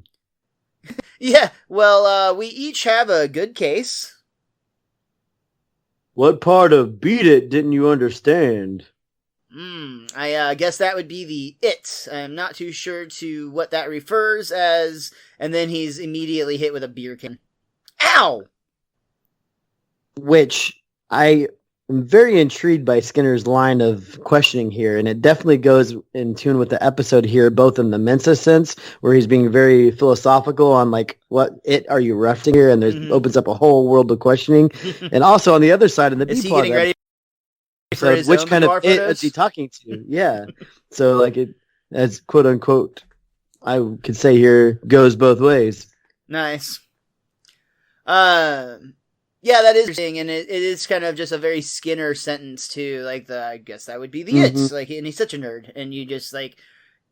Speaker 1: Yeah, well, we each have a good case.
Speaker 2: What part of beat it didn't you understand?
Speaker 1: I guess that would be the it. I'm not too sure to what that refers as, and then he's immediately hit with a beer can. Ow!
Speaker 2: Which, I am very intrigued by Skinner's line of questioning here, and it definitely goes in tune with the episode here, both in the Mensa sense, where he's being very philosophical on like, what it are you referencing here, and there's opens up a whole world of questioning, and also on the other side, in the
Speaker 1: is he getting ready for his
Speaker 2: which
Speaker 1: own
Speaker 2: kind of
Speaker 1: boudoir
Speaker 2: it
Speaker 1: photos?
Speaker 2: is he talking to? Yeah, so like it, as quote unquote, I could say here goes both ways.
Speaker 1: Nice. Yeah, that is interesting, and it is kind of just a very Skinner sentence too. Like I guess that would be the it. Like, and he's such a nerd, and you just like.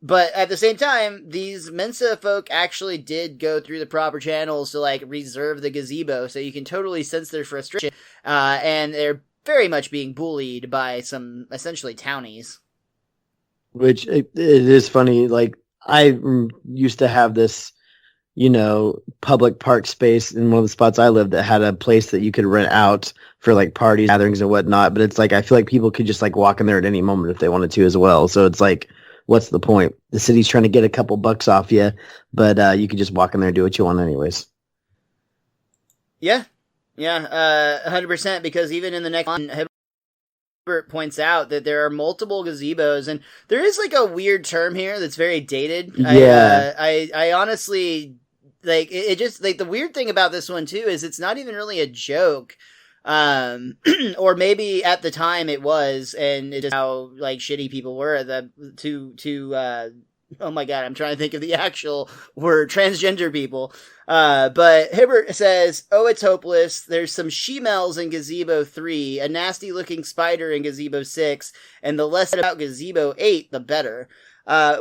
Speaker 1: But at the same time, these Mensa folk actually did go through the proper channels to like reserve the gazebo, so you can totally sense their frustration, and they're very much being bullied by some essentially townies.
Speaker 2: Which it is funny. Like I used to have this, public park space in one of the spots I lived that had a place that you could rent out for like parties, gatherings, and whatnot. But it's like I feel like people could just like walk in there at any moment if they wanted to as well. So it's like, what's the point? The city's trying to get a couple bucks off you, but you could just walk in there and do what you want anyways.
Speaker 1: Yeah, 100%. Because even in the next one, Hibbert points out that there are multiple gazebos, and there is like a weird term here that's very dated.
Speaker 2: Yeah,
Speaker 1: I honestly like it. Just like the weird thing about this one too is it's not even really a joke. Or maybe at the time it was, and it's just how like shitty people were oh my god, I'm trying to think of the actual word, transgender people. But Hibbert says, "Oh, it's hopeless. There's some she-males in Gazebo 3, a nasty-looking spider in Gazebo 6, and the less about Gazebo 8, the better."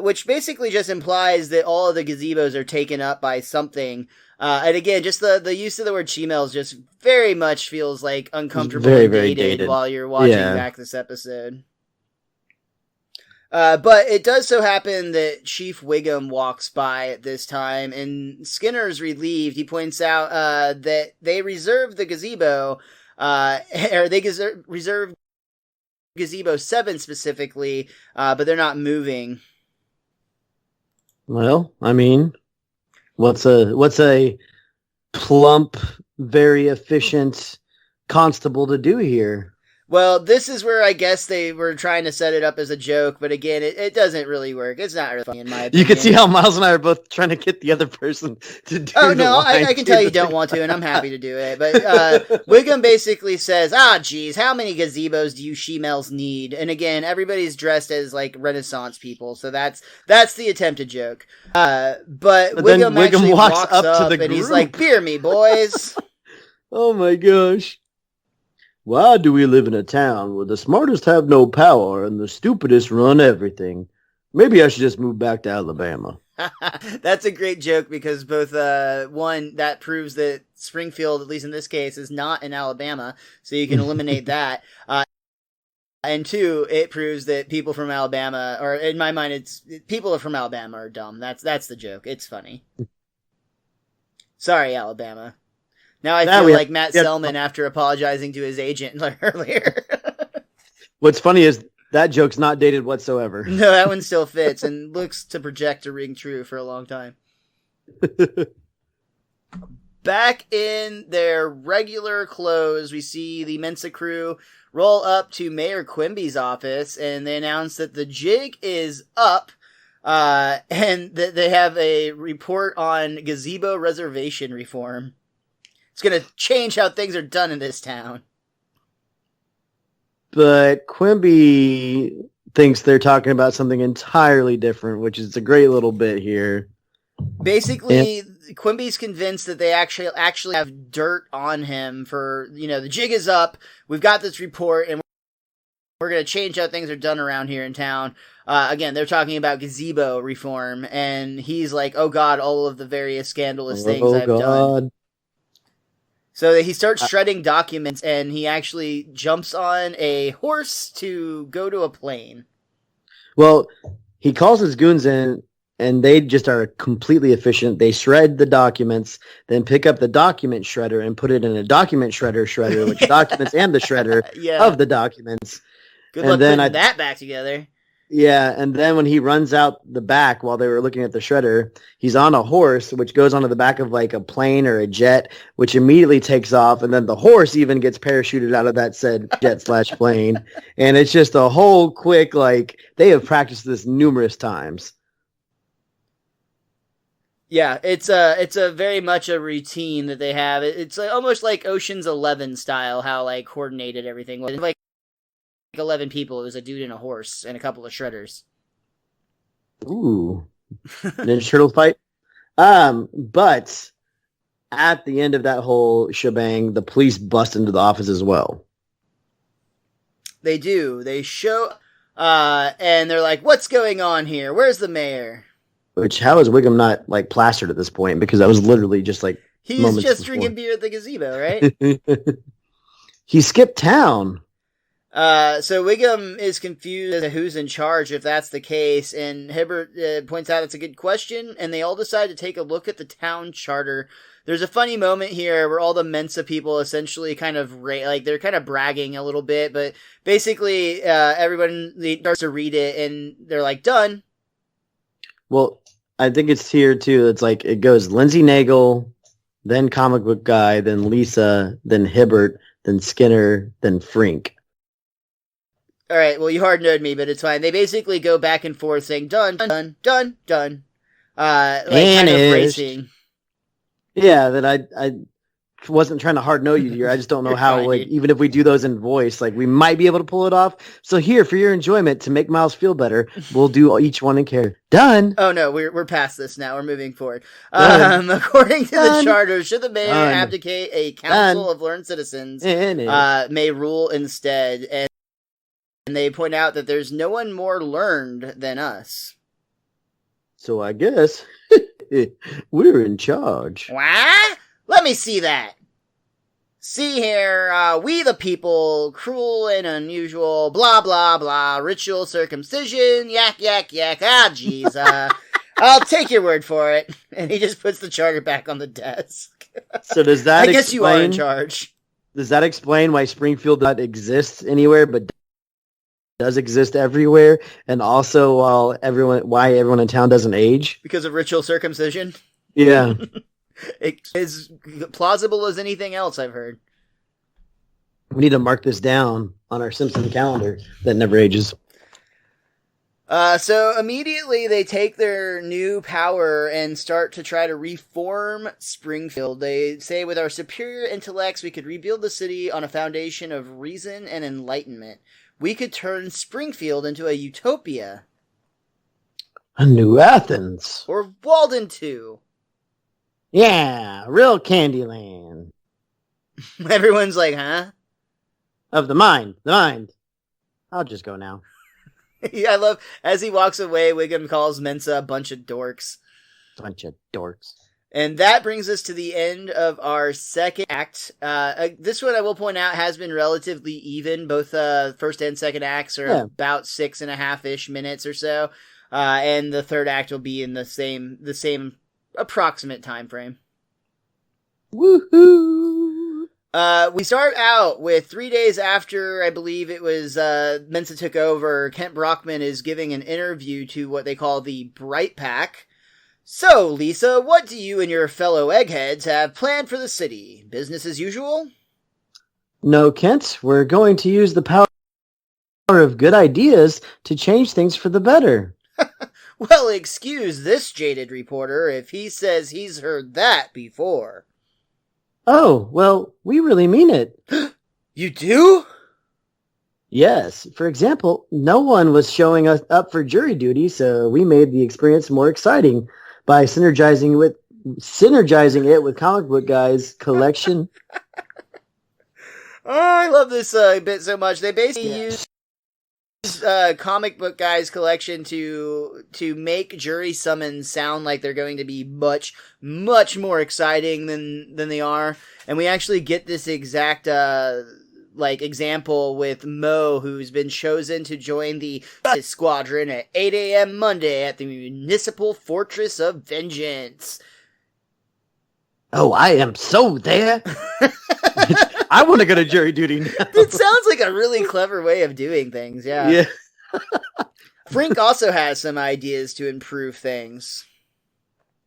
Speaker 1: Which basically just implies that all of the gazebos are taken up by something. And again, just the use of the word she-males just very much feels like uncomfortable and dated while you're watching back this episode. But it does so happen that Chief Wiggum walks by at this time, and Skinner's relieved. He points out that they reserved the gazebo, or they reserved Gazebo 7 specifically, but they're not moving.
Speaker 2: Well, I mean, what's a plump, very efficient constable to do here?
Speaker 1: Well, this is where I guess they were trying to set it up as a joke, but again, it doesn't really work. It's not really funny in my opinion.
Speaker 2: You can see how Miles and I are both trying to get the other person to do
Speaker 1: Oh, no, I can tell you don't want to, and I'm happy to do it. But Wiggum basically says, geez, how many gazebos do you she-males need? And again, everybody's dressed as, like, Renaissance people, so that's the attempted joke. But Wiggum actually walks up to the group, and he's like, "Beer me, boys."
Speaker 2: Oh, my gosh. Why do we live in a town where the smartest have no power and the stupidest run everything? Maybe I should just move back to Alabama.
Speaker 1: That's a great joke because both, one, that proves that Springfield, at least in this case, is not in Alabama, so you can eliminate that. And two, it proves that people from Alabama, or in my mind, people from Alabama are dumb. That's the joke. It's funny. Sorry, Alabama. Now I feel like Matt Selman after apologizing to his agent earlier.
Speaker 2: What's funny is that joke's not dated whatsoever.
Speaker 1: No, that one still fits and looks to project to ring true for a long time. Back in their regular clothes, we see the Mensa crew roll up to Mayor Quimby's office, and they announce that the jig is up, and that they have a report on gazebo reservation reform. It's going to change how things are done in this town. But
Speaker 2: Quimby thinks they're talking about something entirely different, which is a great little bit here.
Speaker 1: Basically, Quimby's convinced that they actually have dirt on him for, the jig is up, we've got this report, and we're going to change how things are done around here in town. Again, they're talking about gazebo reform, and he's like, oh god, all of the various scandalous things I've done. So he starts shredding documents, and he actually jumps on a horse to go to a plane.
Speaker 2: Well, he calls his goons in, and they just are completely efficient. They shred the documents, then pick up the document shredder and put it in a document shredder, which documents and the shredder of the documents.
Speaker 1: Good luck putting that back together.
Speaker 2: Yeah, and then when he runs out the back while they were looking at the shredder, he's on a horse, which goes onto the back of like a plane or a jet, which immediately takes off, and then the horse even gets parachuted out of that said jet slash plane. And it's just a whole quick, like, they have practiced this numerous times.
Speaker 1: Yeah, it's a very much a routine that they have. It's almost like Ocean's 11 style, how like coordinated everything was. Like 11 people, it was a dude and a horse and a couple of shredders.
Speaker 2: Ooh. Ninja Turtle fight. But at the end of that whole shebang, the police bust into the office as well.
Speaker 1: They do. They show, and they're like, "What's going on here? Where's the mayor?"
Speaker 2: Which, how is Wiggum not like plastered at this point? Because that was literally just like
Speaker 1: he's just drinking beer at the gazebo, right?
Speaker 2: He skipped town.
Speaker 1: So Wiggum is confused as to who's in charge if that's the case, and Hibbert points out it's a good question, and they all decide to take a look at the town charter. There's a funny moment here where all the Mensa people essentially kind of they're kind of bragging a little bit, but basically everyone starts to read it and they're like, done.
Speaker 2: Well, I think it's here too. It's like it goes Lindsay Nagel, then comic book guy, then Lisa, then Hibbert, then Skinner, then Frink.
Speaker 1: All right, well, you hard knowed me, but it's fine. They basically go back and forth saying, done, done, done, done. Like kind of racing.
Speaker 2: Yeah, that I wasn't trying to hard know you here. I just don't know how, like, even if we do those in voice, like, we might be able to pull it off. So here, for your enjoyment, to make Miles feel better, we'll do each one in care. Done.
Speaker 1: Oh, no, we're past this now. We're moving forward. According to the charter, should the mayor abdicate, a council of learned citizens may rule instead. And they point out that there's no one more learned than us.
Speaker 2: So I guess we're in charge.
Speaker 1: What? Let me see that. See here, we the people, cruel and unusual, blah, blah, blah, ritual circumcision, yak, yak, yak, jeez, I'll take your word for it. And he just puts the charter back on the desk.
Speaker 2: So does that
Speaker 1: I guess you are in charge.
Speaker 2: Does that explain why Springfield does not exist anywhere, but does exist everywhere, and also why everyone in town doesn't age?
Speaker 1: Because of ritual circumcision?
Speaker 2: Yeah.
Speaker 1: It's as plausible as anything else I've heard.
Speaker 2: We need to mark this down on our Simpsons calendar that never ages.
Speaker 1: So immediately they take their new power and start to try to reform Springfield. They say, with our superior intellects, we could rebuild the city on a foundation of reason and enlightenment. We could turn Springfield into a utopia.
Speaker 2: A new Athens.
Speaker 1: Or Walden 2.
Speaker 2: Yeah, real Candyland.
Speaker 1: Everyone's like, huh?
Speaker 2: Of the mind. I'll just go now.
Speaker 1: Yeah, I love, as he walks away, Wiggum calls Mensa a bunch of dorks.
Speaker 2: Bunch of dorks.
Speaker 1: And that brings us to the end of our second act. This one, I will point out, has been relatively even. Both first and second acts are about 6.5-ish minutes or so. And the third act will be in the same approximate time frame.
Speaker 2: Woohoo!
Speaker 1: We start out with 3 days after, I believe it was, Mensa took over. Kent Brockman is giving an interview to what they call the Bright Pack. So, Lisa, what do you and your fellow eggheads have planned for the city? Business as usual?
Speaker 2: No, Kent. We're going to use the power of good ideas to change things for the better.
Speaker 1: Well, excuse this jaded reporter if he says he's heard that before.
Speaker 2: Oh, well, we really mean it.
Speaker 1: You do?
Speaker 2: Yes. For example, no one was showing us up for jury duty, so we made the experience more exciting by synergizing it with Comic Book Guy's collection.
Speaker 1: Oh, I love this bit so much. They basically use Comic Book Guy's collection to make jury summons sound like they're going to be much, much more exciting than they are. And we actually get this exact example with Mo, who's been chosen to join the squadron at 8 a.m. Monday at the Municipal Fortress of Vengeance.
Speaker 2: Oh, I am so there. I want to go to jury duty now.
Speaker 1: It sounds like a really clever way of doing things, yeah. Frink also has some ideas to improve things.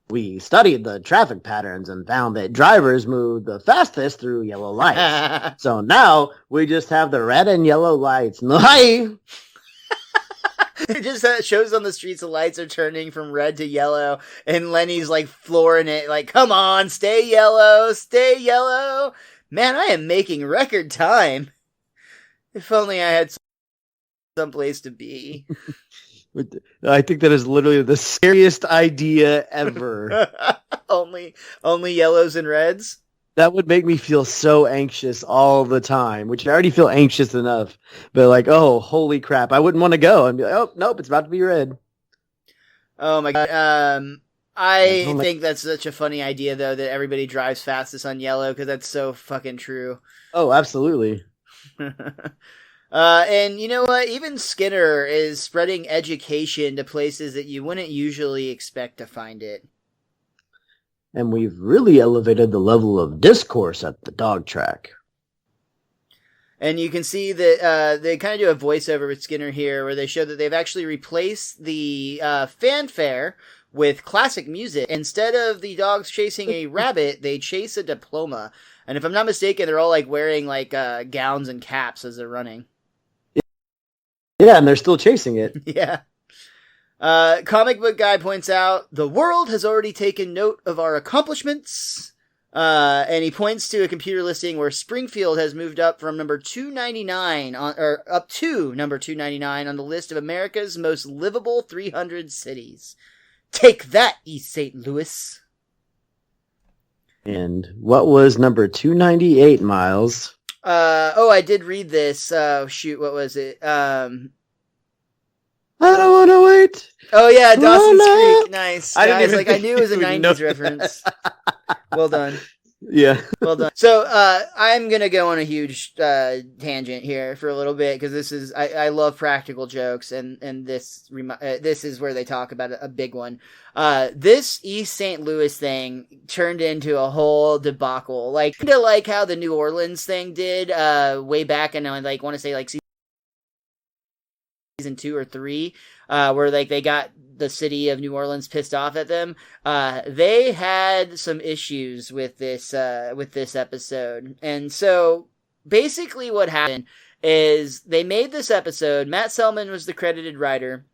Speaker 2: We studied the traffic patterns and found that drivers move the fastest through yellow lights. So now we just have the red and yellow lights.
Speaker 1: It just shows on the streets the lights are turning from red to yellow, and Lenny's like flooring it, like, come on, stay yellow, stay yellow. Man, I am making record time. If only I had some place to be.
Speaker 2: I think that is literally the scariest idea ever.
Speaker 1: only yellows and reds?
Speaker 2: That would make me feel so anxious all the time, which I already feel anxious enough. But like, oh, holy crap, I wouldn't want to go. I'd be like, oh, nope, it's about to be red.
Speaker 1: Oh my god. I think that's such a funny idea, though, that everybody drives fastest on yellow, because that's so fucking true.
Speaker 2: Oh, absolutely.
Speaker 1: And you know what? Even Skinner is spreading education to places that you wouldn't usually expect to find it.
Speaker 2: And we've really elevated the level of discourse at the dog track.
Speaker 1: And you can see that they kind of do a voiceover with Skinner here, where they show that they've actually replaced the fanfare with classic music. Instead of the dogs chasing a rabbit, they chase a diploma. And if I'm not mistaken, they're all like wearing like gowns and caps as they're running.
Speaker 2: Yeah, and they're still chasing it.
Speaker 1: Yeah. Comic book guy points out, the world has already taken note of our accomplishments. And he points to a computer listing where Springfield has moved up from number 299 up to number 299 on the list of America's most livable 300 cities. Take that, East St. Louis. And
Speaker 2: what was number 298, Miles?
Speaker 1: I did read this. Shoot, what was it?
Speaker 2: I don't want to wait.
Speaker 1: Oh yeah, Dawson's Creek. Nice. I knew it was a 90s reference. Well done.
Speaker 2: Yeah.
Speaker 1: Well done. So, I'm gonna go on a huge tangent here for a little bit, because I love practical jokes, and this is where they talk about a big one. This East St. Louis thing turned into a whole debacle, like kind of like how the New Orleans thing did way back in, I want to say like season 2 or 3, where like they got the city of New Orleans pissed off at them. They had some issues with this episode. And so basically what happened is they made this episode. Matt Selman was the credited writer.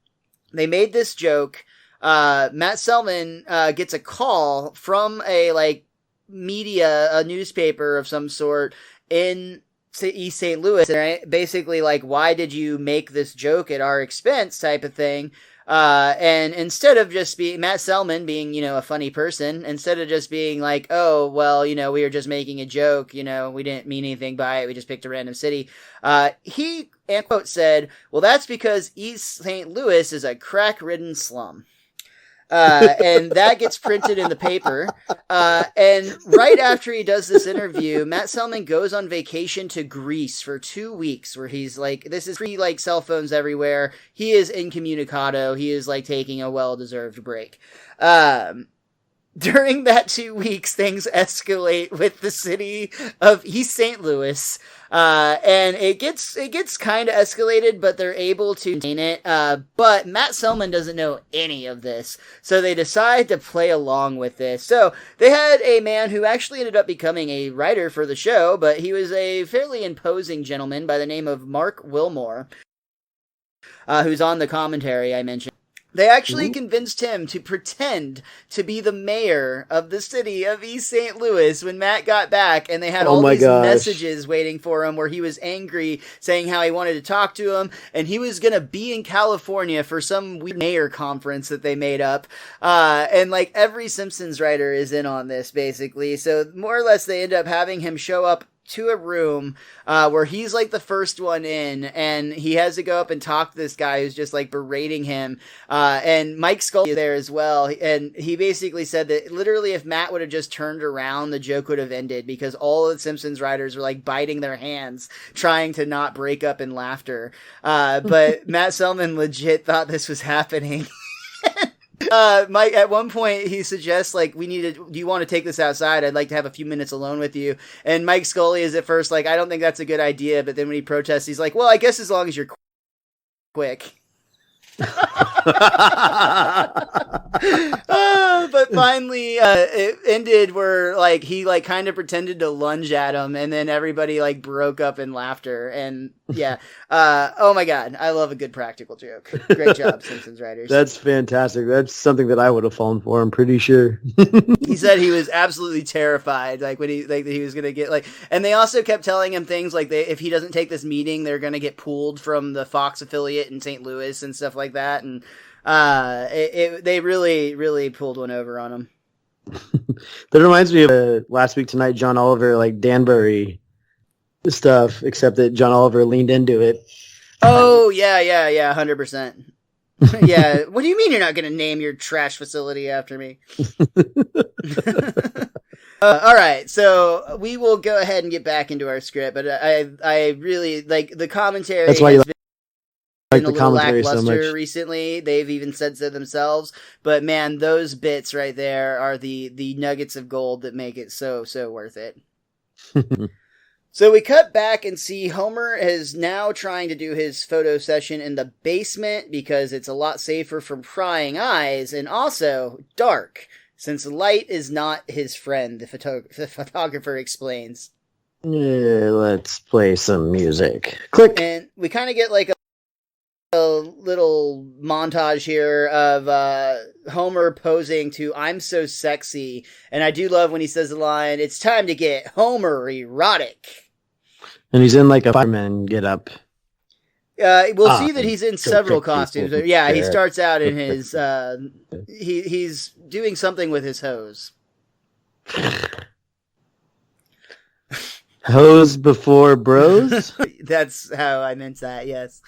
Speaker 1: They made this joke. Matt Selman gets a call from a newspaper of some sort in East St. Louis, right? Basically like, why did you make this joke at our expense type of thing? And instead of just Matt Selman being, a funny person, instead of just being like, oh, well, we were just making a joke, we didn't mean anything by it, we just picked a random city, he, and quote, said, well, that's because East St. Louis is a crack-ridden slum. And that gets printed in the paper. And right after he does this interview, Matt Selman goes on vacation to Greece for 2 weeks, where he's like, this is free, like, cell phones everywhere. He is incommunicado. He is like taking a well-deserved break. During that 2 weeks, things escalate with the city of East St. Louis. And it gets kind of escalated, but they're able to contain it. But Matt Selman doesn't know any of this, so they decide to play along with this. So they had a man who actually ended up becoming a writer for the show, but he was a fairly imposing gentleman by the name of Mark Wilmore, who's on the commentary I mentioned. They actually convinced him to pretend to be the mayor of the city of East St. Louis when Matt got back, and they had all these messages waiting for him where he was angry, saying how he wanted to talk to him, and he was going to be in California for some weird mayor conference that they made up. And like every Simpsons writer is in on this, basically. So more or less they end up having him show up to a room where he's like the first one in, and he has to go up and talk to this guy who's just like berating him, and Mike Scully is there as well, and he basically said that literally if Matt would have just turned around, the joke would have ended, because all of the Simpsons writers were like biting their hands trying to not break up in laughter, but Matt Selman legit thought this was happening. Mike, at one point, he suggests, like, do you want to take this outside? I'd like to have a few minutes alone with you. And Mike Scully is at first like, I don't think that's a good idea. But then when he protests, he's like, well, I guess as long as you're quick. But finally, it ended where like he like kind of pretended to lunge at him, and then everybody like broke up in laughter. And yeah, oh my god, I love a good practical joke. Great job, Simpsons writers.
Speaker 2: That's fantastic. That's something that I would have fallen for. I'm pretty sure.
Speaker 1: He said he was absolutely terrified, like when he was gonna get like, and they also kept telling him things like if he doesn't take this meeting, they're gonna get pulled from the Fox affiliate in St. Louis and stuff like that, and they really pulled one over on him.
Speaker 2: That reminds me of last week tonight, John Oliver, like Danbury stuff, except that John Oliver leaned into it.
Speaker 1: Oh yeah, 100%. Yeah, what do you mean you're not going to name your trash facility after me? All right, so we will go ahead and get back into our script, but I really like the commentary.
Speaker 2: That's why you like
Speaker 1: been
Speaker 2: the
Speaker 1: a little
Speaker 2: commentary so
Speaker 1: lackluster
Speaker 2: much
Speaker 1: recently. They've even said so themselves, but man, those bits right there are the nuggets of gold that make it so worth it. So we cut back and see Homer is now trying to do his photo session in the basement because it's a lot safer from prying eyes and also dark, since light is not his friend, the photographer explains.
Speaker 2: Yeah, let's play some music. Click.
Speaker 1: And we kind of get like a little montage here of Homer posing to "I'm So Sexy," and I do love when he says the line, "It's time to get Homer erotic."
Speaker 2: And he's in like a fireman get up.
Speaker 1: We'll see that he's in several costumes. Yeah, he starts out in his he's doing something with his hose.
Speaker 2: Hose before bros?
Speaker 1: That's how I meant that, yes.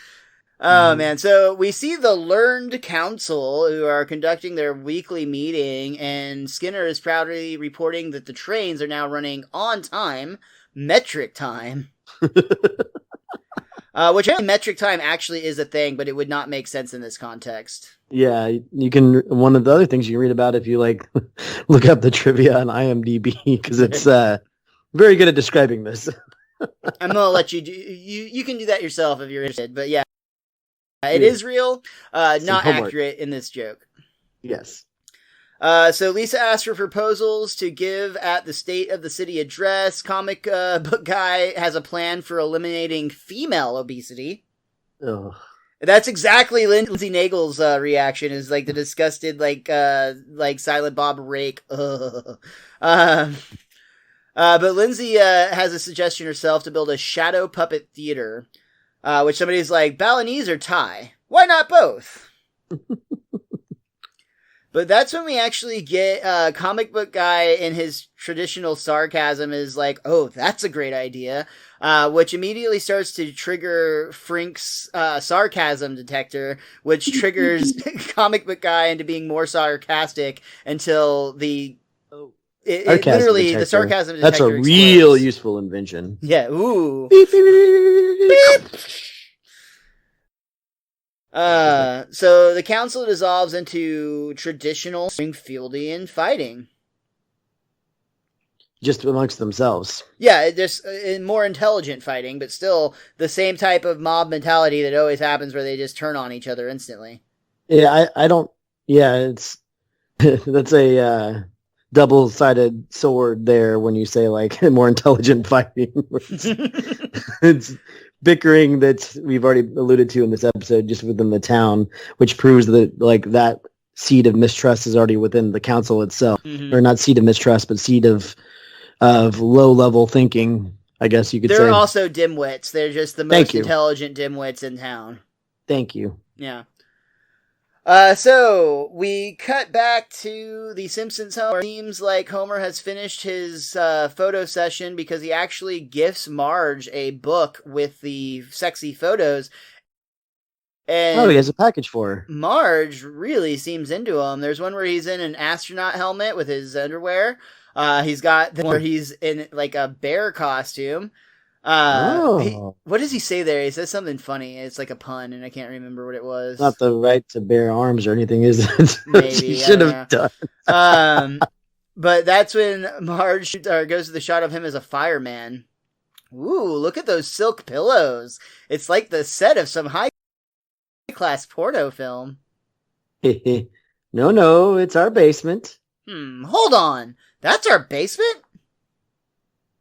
Speaker 1: Oh, man. So we see the Learned Council who are conducting their weekly meeting, and Skinner is proudly reporting that the trains are now running on time, metric time. Which metric time actually is a thing, but it would not make sense in this context.
Speaker 2: Yeah, you can. One of the other things you can read about if you like look up the trivia on IMDb, because it's very good at describing this.
Speaker 1: I'm gonna let you do. You can do that yourself if you're interested. But yeah, it is real. Not accurate in this joke.
Speaker 2: Yes.
Speaker 1: So Lisa asks for proposals to give at the State of the City address. Comic book guy has a plan for eliminating female obesity.
Speaker 2: Oh.
Speaker 1: That's exactly Lindsay Nagel's reaction, is like the disgusted, like Silent Bob rake. But Lindsay has a suggestion herself to build a shadow puppet theater, which somebody's like, Balinese or Thai? Why not both? But that's when we actually get comic book guy in his traditional sarcasm is like, oh, that's a great idea, which immediately starts to trigger Frink's sarcasm detector, which triggers comic book guy into being more sarcastic until the literally the sarcasm detector
Speaker 2: That's a
Speaker 1: explodes.
Speaker 2: real useful invention.
Speaker 1: Yeah, ooh.
Speaker 2: Beep, beep, beep, beep.
Speaker 1: So the council dissolves into traditional Springfieldian fighting.
Speaker 2: Just amongst themselves.
Speaker 1: Yeah, just more intelligent fighting, but still the same type of mob mentality that always happens where they just turn on each other instantly.
Speaker 2: Yeah, I don't... Yeah, it's... that's a double-sided sword there when you say, like, more intelligent fighting. It's bickering that we've already alluded to in this episode just within the town, which proves that, like, that seed of mistrust is already within the council itself. Mm-hmm. Or not seed of mistrust, but seed of low-level thinking, I guess you could say.
Speaker 1: They're also dimwits. They're just the most intelligent dimwits in town.
Speaker 2: Thank you.
Speaker 1: Yeah. So we cut back to the Simpsons home. It seems like Homer has finished his photo session because he actually gifts Marge a book with the sexy photos. And
Speaker 2: he has a package for her.
Speaker 1: Marge really seems into him. There's one where he's in an astronaut helmet with his underwear. He's got where he's in like a bear costume. What does he say there? He says something funny. It's like a pun, and I can't remember what it was.
Speaker 2: Not the right to bear arms or anything, is it?
Speaker 1: Maybe
Speaker 2: he should have done.
Speaker 1: But that's when Marge goes to the shot of him as a fireman. Ooh, look at those silk pillows. It's like the set of some high-class porno film.
Speaker 2: No, it's our basement.
Speaker 1: Hold on. That's our basement?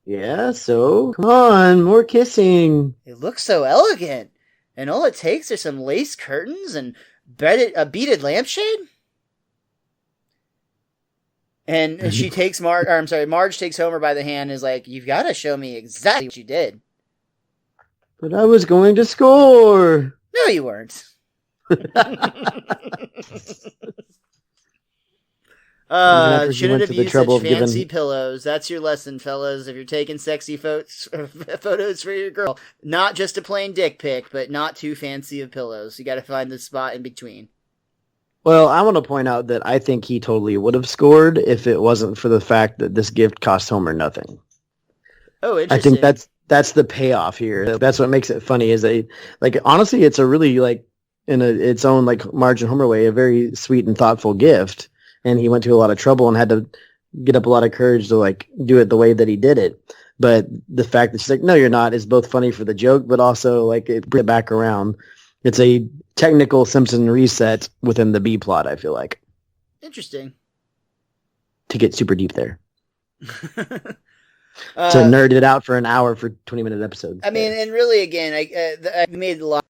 Speaker 2: Yeah, so come on, more kissing.
Speaker 1: It looks so elegant. And all it takes are some lace curtains and a beaded lampshade? And she takes Marge takes Homer by the hand and is like, "You've got to show me exactly what you did."
Speaker 2: But I was going to score.
Speaker 1: No, you weren't. Shouldn't have used such fancy pillows. That's your lesson, fellas. If you're taking sexy photos for your girl, not just a plain dick pic, but not too fancy of pillows. You got to find the spot in between.
Speaker 2: Well, I want to point out that I think he totally would have scored if it wasn't for the fact that this gift cost Homer nothing.
Speaker 1: Oh, interesting.
Speaker 2: I think that's the payoff here. That's what makes it funny. Is honestly, it's a really in its own Marge and Homer way, a very sweet and thoughtful gift. And he went to a lot of trouble and had to get up a lot of courage to do it the way that he did it. But the fact that she's like, "No, you're not," is both funny for the joke, but also it brings it back around. It's a technical Simpson reset within the B plot, I feel like.
Speaker 1: Interesting.
Speaker 2: To get super deep there. To nerd it out for an hour for 20-minute episodes.
Speaker 1: I mean, and really, again, I made lots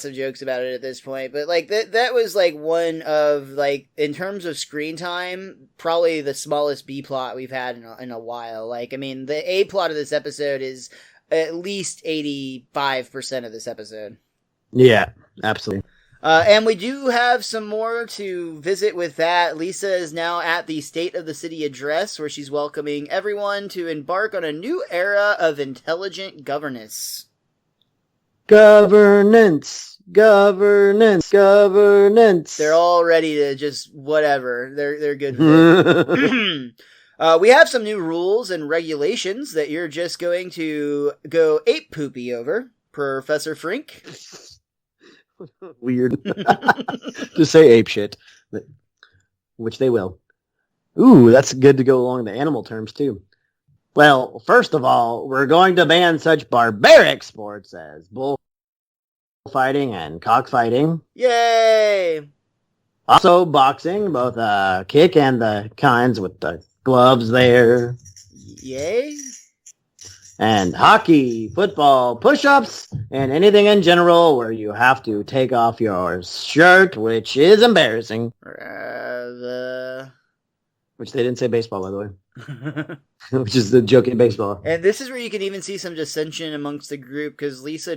Speaker 1: of jokes about it at this point, but that was one of in terms of screen time, probably the smallest B plot we've had in a while. The A plot of this episode is at least 85% of this episode.
Speaker 2: Yeah, absolutely.
Speaker 1: And we do have some more to visit with that. Lisa is now at the State of the City address where she's welcoming everyone to embark on a new era of intelligent governance.
Speaker 2: Governance.
Speaker 1: They're all ready to just whatever. They're good with it. We have some new rules and regulations that you're just going to go ape poopy over, Professor Frink.
Speaker 2: Weird. Just say ape shit, which they will. Ooh, that's good to go along the animal terms, too. Well, first of all, we're going to ban such barbaric sports as bullfighting and cockfighting.
Speaker 1: Yay!
Speaker 2: Also, boxing, both kick and the kinds with the gloves there.
Speaker 1: Yay!
Speaker 2: And hockey, football, push-ups, and anything in general where you have to take off your shirt, which is embarrassing. Which they didn't say baseball, by the way. Which is the joke in baseball.
Speaker 1: And this is where you can even see some dissension amongst the group, because Lisa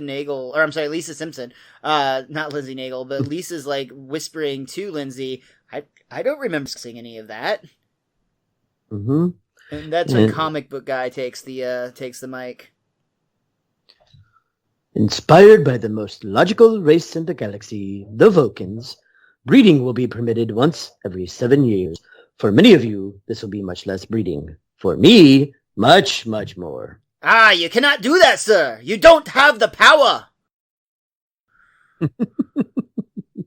Speaker 1: Simpson, not Lindsay Nagel, but Lisa's whispering to Lindsay, I don't remember seeing any of that.
Speaker 2: Mm-hmm.
Speaker 1: And that's when Comic Book Guy takes the mic.
Speaker 2: Inspired by the most logical race in the galaxy, the Vulcans, breeding will be permitted once every 7 years. For many of you, this will be much less breeding. For me, much, much more.
Speaker 1: Ah, you cannot do that, sir! You don't have the power!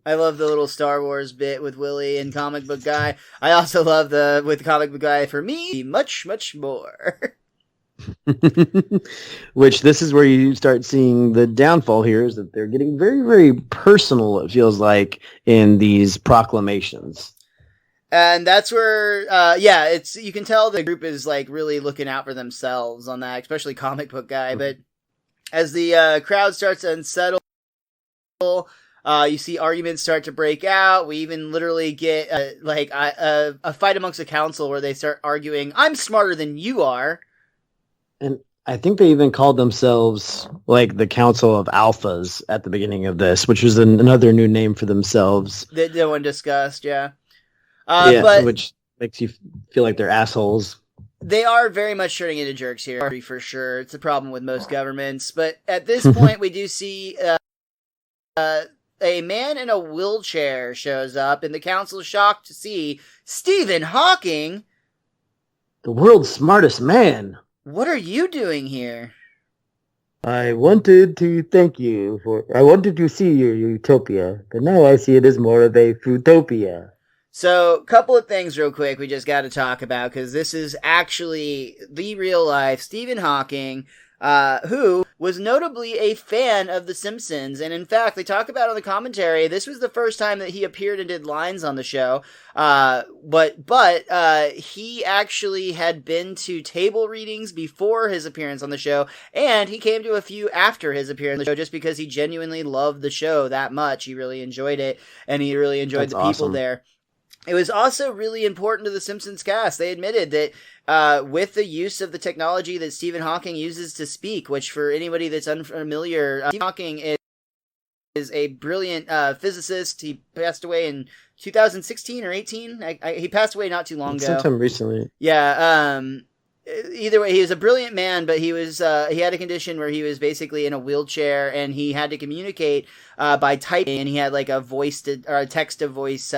Speaker 1: I love the little Star Wars bit with Willie and Comic Book Guy. I also love with Comic Book Guy, for me, much, much more.
Speaker 2: Which this is where you start seeing the downfall here, is that they're getting very, very personal, it feels like, in these proclamations.
Speaker 1: And that's where, you can tell the group is really looking out for themselves on that, especially Comic Book Guy. But as the crowd starts to unsettle, you see arguments start to break out. We even literally get a fight amongst the council where they start arguing, "I'm smarter than you are."
Speaker 2: And I think they even called themselves the Council of Alphas at the beginning of this, which was another new name for themselves.
Speaker 1: That no one discussed, yeah.
Speaker 2: But which makes you feel like they're assholes.
Speaker 1: They are very much turning into jerks here, for sure. It's a problem with most governments. But at this point, we do see a man in a wheelchair shows up, and the council's shocked to see Stephen Hawking.
Speaker 2: The world's smartest man.
Speaker 1: What are you doing here?
Speaker 2: I wanted to see your utopia, but now I see it as more of a fruitopia.
Speaker 1: So, couple of things real quick we just got to talk about, because this is actually the real life Stephen Hawking. who was notably a fan of The Simpsons. And in fact, they talk about on the commentary, this was the first time that he appeared and did lines on the show. But he actually had been to table readings before his appearance on the show, and he came to a few after his appearance on the show just because he genuinely loved the show that much. He really enjoyed it, and he really enjoyed the people there. It was also really important to the Simpsons cast. They admitted that with the use of the technology that Stephen Hawking uses to speak, which for anybody that's unfamiliar, Stephen Hawking is a brilliant physicist. He passed away in 2016 or 18. He passed away not too long ago.
Speaker 2: Sometime recently.
Speaker 1: Yeah. Either way, he was a brilliant man, but he had a condition where he was basically in a wheelchair, and he had to communicate by typing, and he had like a text to voice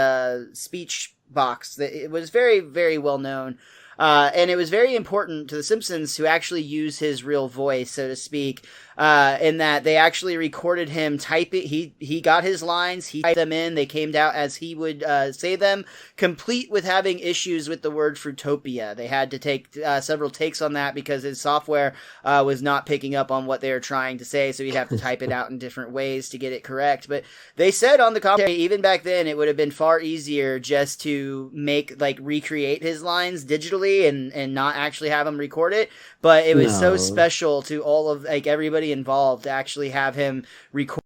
Speaker 1: speech box that it was very, very well known. And it was very important to The Simpsons to actually use his real voice, so to speak, in that they actually recorded him typing. He got his lines, he typed them in, they came out as he would say them, complete with having issues with the word Fruitopia. They had to take several takes on that because his software was not picking up on what they were trying to say, so he'd have to type it out in different ways to get it correct. But they said on the commentary, even back then, it would have been far easier just to recreate his lines digitally and not actually have him record it, but it was so special to all of everybody involved to actually have him record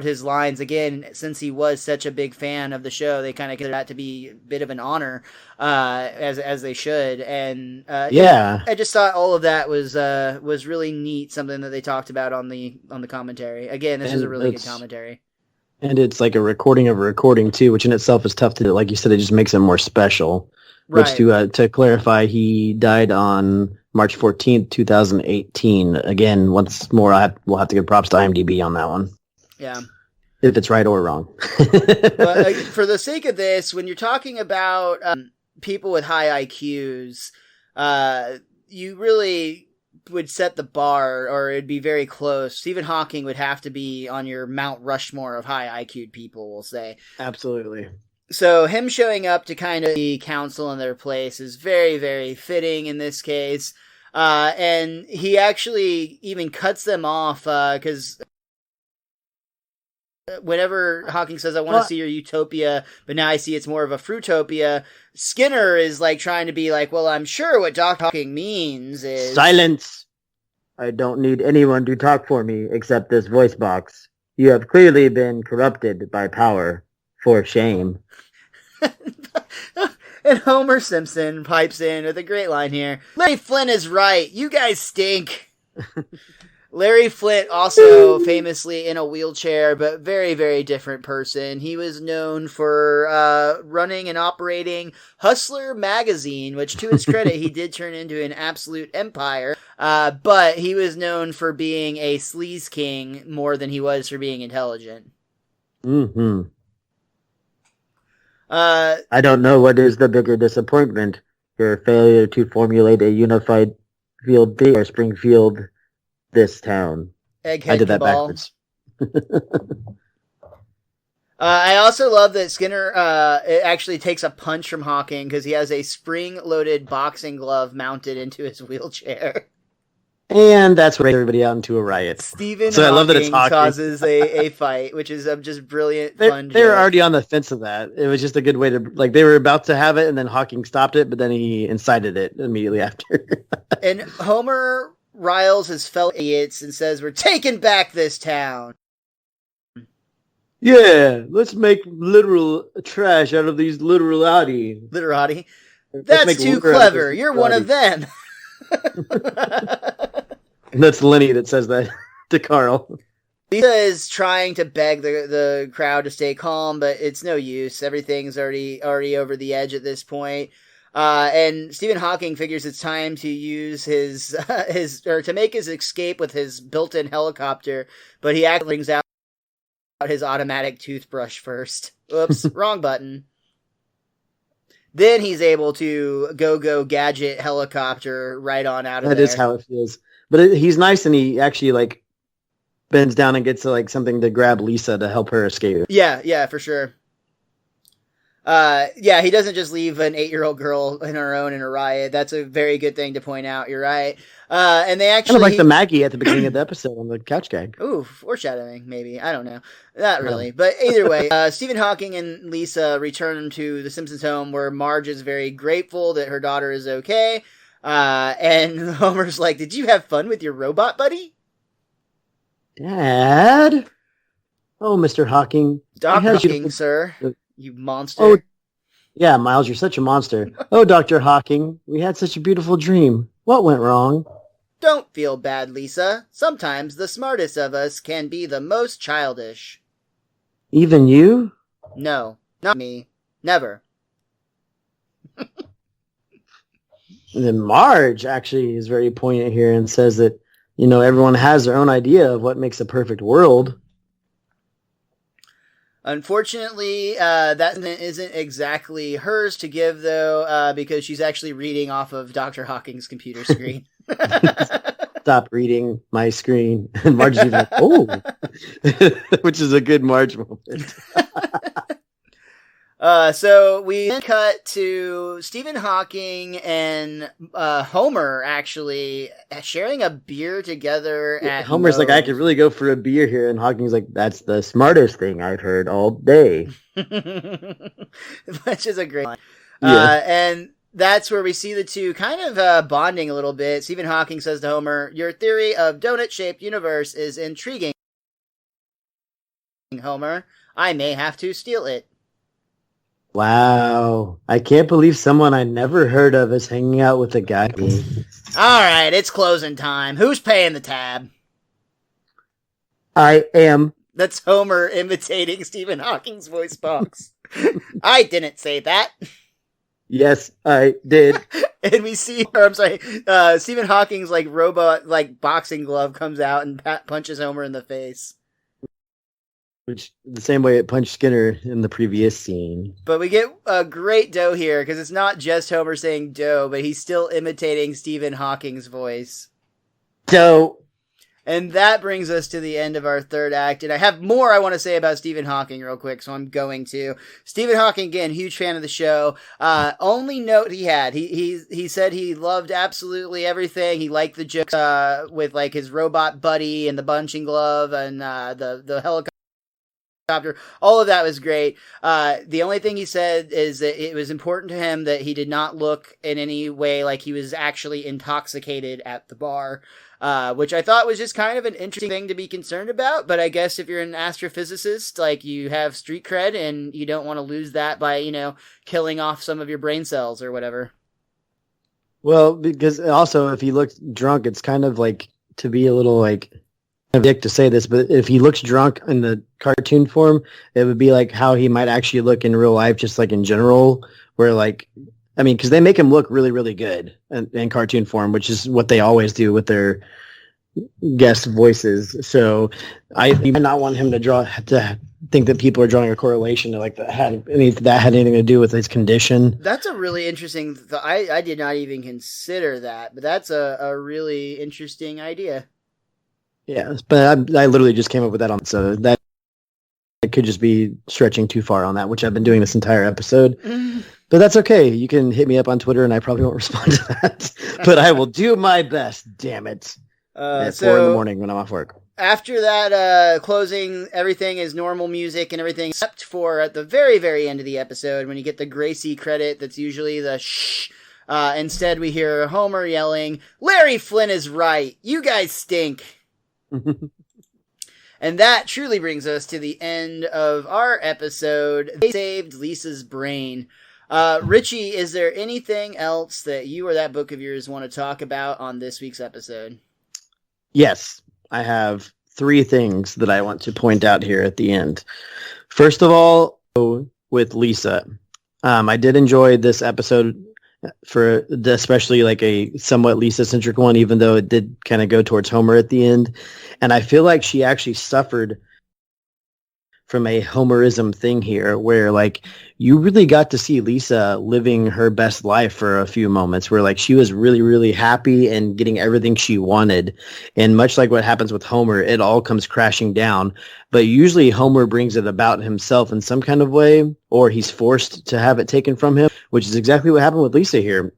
Speaker 1: his lines again. Since he was such a big fan of the show, they kind of consider that to be a bit of an honor, as they should. And I just thought all of that was really neat, something that they talked about on the commentary. Again, this is a really good commentary.
Speaker 2: And it's like a recording of a recording too, which in itself is tough to do. Like you said, it just makes it more special.
Speaker 1: Right.
Speaker 2: Which, to clarify, he died on March 14th, 2018. Again, once more, we'll have to give props to IMDb on that one.
Speaker 1: Yeah.
Speaker 2: If it's right or wrong.
Speaker 1: But for the sake of this, when you're talking about people with high IQs, you really would set the bar, or it'd be very close. Stephen Hawking would have to be on your Mount Rushmore of high IQ'd people, we'll say.
Speaker 2: Absolutely.
Speaker 1: So him showing up to kind of be counsel in their place is very, very fitting in this case. And he actually even cuts them off, because whenever Hawking says, I want to see your utopia, but now I see it's more of a fruitopia, Skinner is trying to be well, I'm sure what Dr. Hawking means is...
Speaker 2: Silence! I don't need anyone to talk for me except this voice box. You have clearly been corrupted by power. For shame.
Speaker 1: And Homer Simpson pipes in with a great line here. Larry Flint is right. You guys stink. Larry Flint, also famously in a wheelchair, but very, very different person. He was known for running and operating Hustler magazine, which to his credit, he did turn into an absolute empire. But he was known for being a sleaze king more than he was for being intelligent.
Speaker 2: Mm-hmm. I don't know what is the bigger disappointment, your failure to formulate a unified field theory or Springfield, this town.
Speaker 1: Egghead
Speaker 2: I did that
Speaker 1: cabal.
Speaker 2: backwards.
Speaker 1: I also love that Skinner actually takes a punch from Hawking because he has a spring-loaded boxing glove mounted into his wheelchair.
Speaker 2: And that's what everybody out into a riot.
Speaker 1: Stephen
Speaker 2: so
Speaker 1: Hawking
Speaker 2: I love that it's Hawking.
Speaker 1: Causes a fight, which is just brilliant, fun.
Speaker 2: They were already on the fence of that. It was just a good way to, they were about to have it, and then Hawking stopped it, but then he incited it immediately after.
Speaker 1: And Homer riles his fellow idiots and says, we're taking back this town.
Speaker 2: Yeah, let's make literal trash out of these literati.
Speaker 1: Literati? That's too clever. You're one of them.
Speaker 2: And that's Lenny that says that to Carl.
Speaker 1: Lisa is trying to beg the crowd to stay calm, but it's no use. Everything's already over the edge at this point. And Stephen Hawking figures it's time to use to make his escape with his built-in helicopter, but he actually brings out his automatic toothbrush first. Oops, wrong button. Then he's able to go gadget helicopter right on out of there.
Speaker 2: That is how it feels. But he's nice, and he actually bends down and gets something to grab Lisa to help her escape.
Speaker 1: Yeah, for sure. Yeah, he doesn't just leave an 8-year-old girl on her own in a riot. That's a very good thing to point out. You're right. And they actually...
Speaker 2: Kind of like the Maggie at the beginning of the episode on the couch gag.
Speaker 1: Ooh, foreshadowing, maybe. I don't know. Not really. But either way, Stephen Hawking and Lisa return to the Simpsons home where Marge is very grateful that her daughter is okay. And Homer's like, did you have fun with your robot buddy?
Speaker 2: Dad? Oh, Mr. Hawking.
Speaker 1: Dr. Hawking, sir. You monster.
Speaker 2: Oh, yeah, Miles, you're such a monster. Oh, Dr. Hawking, we had such a beautiful dream. What went wrong?
Speaker 1: Don't feel bad, Lisa. Sometimes the smartest of us can be the most childish.
Speaker 2: Even you?
Speaker 1: No, not me. Never.
Speaker 2: And then Marge actually is very poignant here and says that, everyone has their own idea of what makes a perfect world.
Speaker 1: Unfortunately, that isn't exactly hers to give, though, because she's actually reading off of Dr. Hawking's computer screen.
Speaker 2: Stop reading my screen. And Marge is even like, oh, which is a good Marge moment.
Speaker 1: So we then cut to Stephen Hawking and Homer actually sharing a beer togetger at
Speaker 2: Homer's like, I could really go for a beer here. And Hawking's like, that's the smartest thing I've heard all day.
Speaker 1: Which is a great line.
Speaker 2: Yeah.
Speaker 1: And that's where we see the two kind of bonding a little bit. Stephen Hawking says to Homer, your theory of donut-shaped universe is intriguing, Homer. I may have to steal it.
Speaker 2: Wow. I can't believe someone I never heard of is hanging out with a guy.
Speaker 1: All right, it's closing time. Who's paying the tab?
Speaker 2: I am.
Speaker 1: That's Homer imitating Stephen Hawking's voice box. I didn't say that.
Speaker 2: Yes, I did.
Speaker 1: And we see, Stephen Hawking's robot, boxing glove comes out and punches Homer in the face.
Speaker 2: Which, the same way it punched Skinner in the previous scene.
Speaker 1: But we get a great dough here, because it's not just Homer saying dough, but he's still imitating Stephen Hawking's voice.
Speaker 2: Dough.
Speaker 1: And that brings us to the end of our third act. And I have more I want to say about Stephen Hawking real quick, so I'm going to. Stephen Hawking, again, huge fan of the show. Only note he had, he said he loved absolutely everything. He liked the jokes with his robot buddy and the punching glove and the helicopter. All of that was great. The only thing he said is that it was important to him that he did not look in any way like he was actually intoxicated at the bar, which I thought was just kind of an interesting thing to be concerned about. But I guess if you're an astrophysicist, you have street cred and you don't want to lose that by, killing off some of your brain cells or whatever.
Speaker 2: Well, because also if he looked drunk, it's kind of to be a little dick to say this, but if he looks drunk in the cartoon form, it would be like how he might actually look in real life, just in general, where because they make him look really, really good in cartoon form, which is what they always do with their guest voices. So I might not want him to think that people are drawing a correlation to that had anything to do with his condition.
Speaker 1: That's a really interesting. I did not even consider that, but that's a really interesting idea.
Speaker 2: Yeah, but I literally just came up with that so that it could just be stretching too far on that, which I've been doing this entire episode. But that's okay. You can hit me up on Twitter, and I probably won't respond to that. But I will do my best, damn it. At 4 in the morning when I'm off work.
Speaker 1: After that closing, everything is normal music and everything, except for at the very, very end of the episode, when you get the Gracie credit, that's usually the shh. Instead, we hear Homer yelling, Larry Flynn is right. You guys stink. And that truly brings us to the end of our episode. They saved Lisa's brain. Richie, is there anything else that you or that book of yours want to talk about on this week's episode?
Speaker 2: Yes, I have 3 things that I want to point out here at the end. First of all, with Lisa, I did enjoy this episode for especially a somewhat Lisa-centric one, even though it did kind of go towards Homer at the end. And I feel like she actually suffered from a Homerism thing here, where like you really got to see Lisa living her best life for a few moments, where like she was really, really happy and getting everything she wanted. And much like what happens with Homer, it all comes crashing down. But usually Homer brings it about himself in some kind of way, or he's forced to have it taken from him, which is exactly what happened with Lisa here.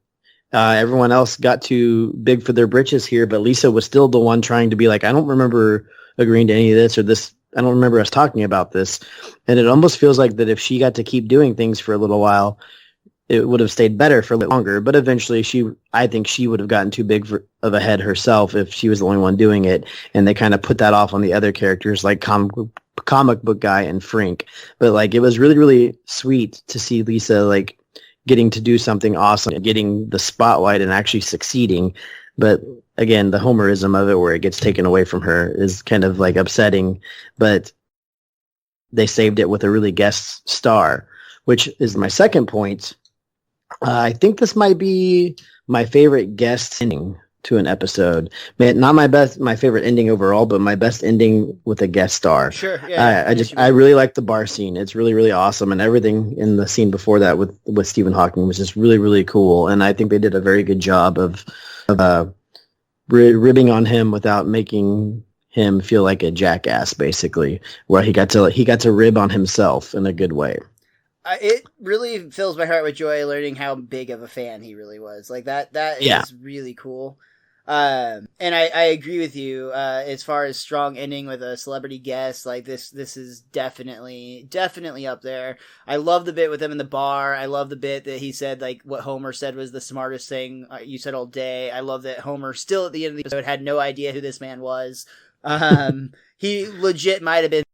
Speaker 2: Everyone else got too big for their britches here, but Lisa was still the one trying to be like, I don't remember agreeing to any of this or this. I don't remember us talking about this. And it almost feels like that if she got to keep doing things for a little while, it would have stayed better for a little longer. But eventually I think she would have gotten too big of a head herself if she was the only one doing it. And they kind of put that off on the other characters like comic book guy and Frink. But like, it was really, really sweet to see Lisa like getting to do something awesome, getting the spotlight and actually succeeding. But again, the Homerism of it where it gets taken away from her is kind of like upsetting, but they saved it with a really guest star, which is my second point. I think this might be my favorite guest ending to an episode. Not my favorite ending overall, but my best ending with a guest star.
Speaker 1: Sure. Yeah.
Speaker 2: I really like the bar scene. It's really, really awesome. And everything in the scene before that with Stephen Hawking was just really, really cool. And I think they did a very good job of ribbing on him without making him feel like a jackass, basically, where he got to rib on himself in a good way.
Speaker 1: It really fills my heart with joy learning how big of a fan he really was. Like that is really cool. And I agree with you, as far as strong ending with a celebrity guest, like this is definitely up there. I love the bit with him in the bar. I love the bit that he said, like, what Homer said was the smartest thing you said all day. I love that Homer still at the end of the episode had no idea who this man was. He legit might have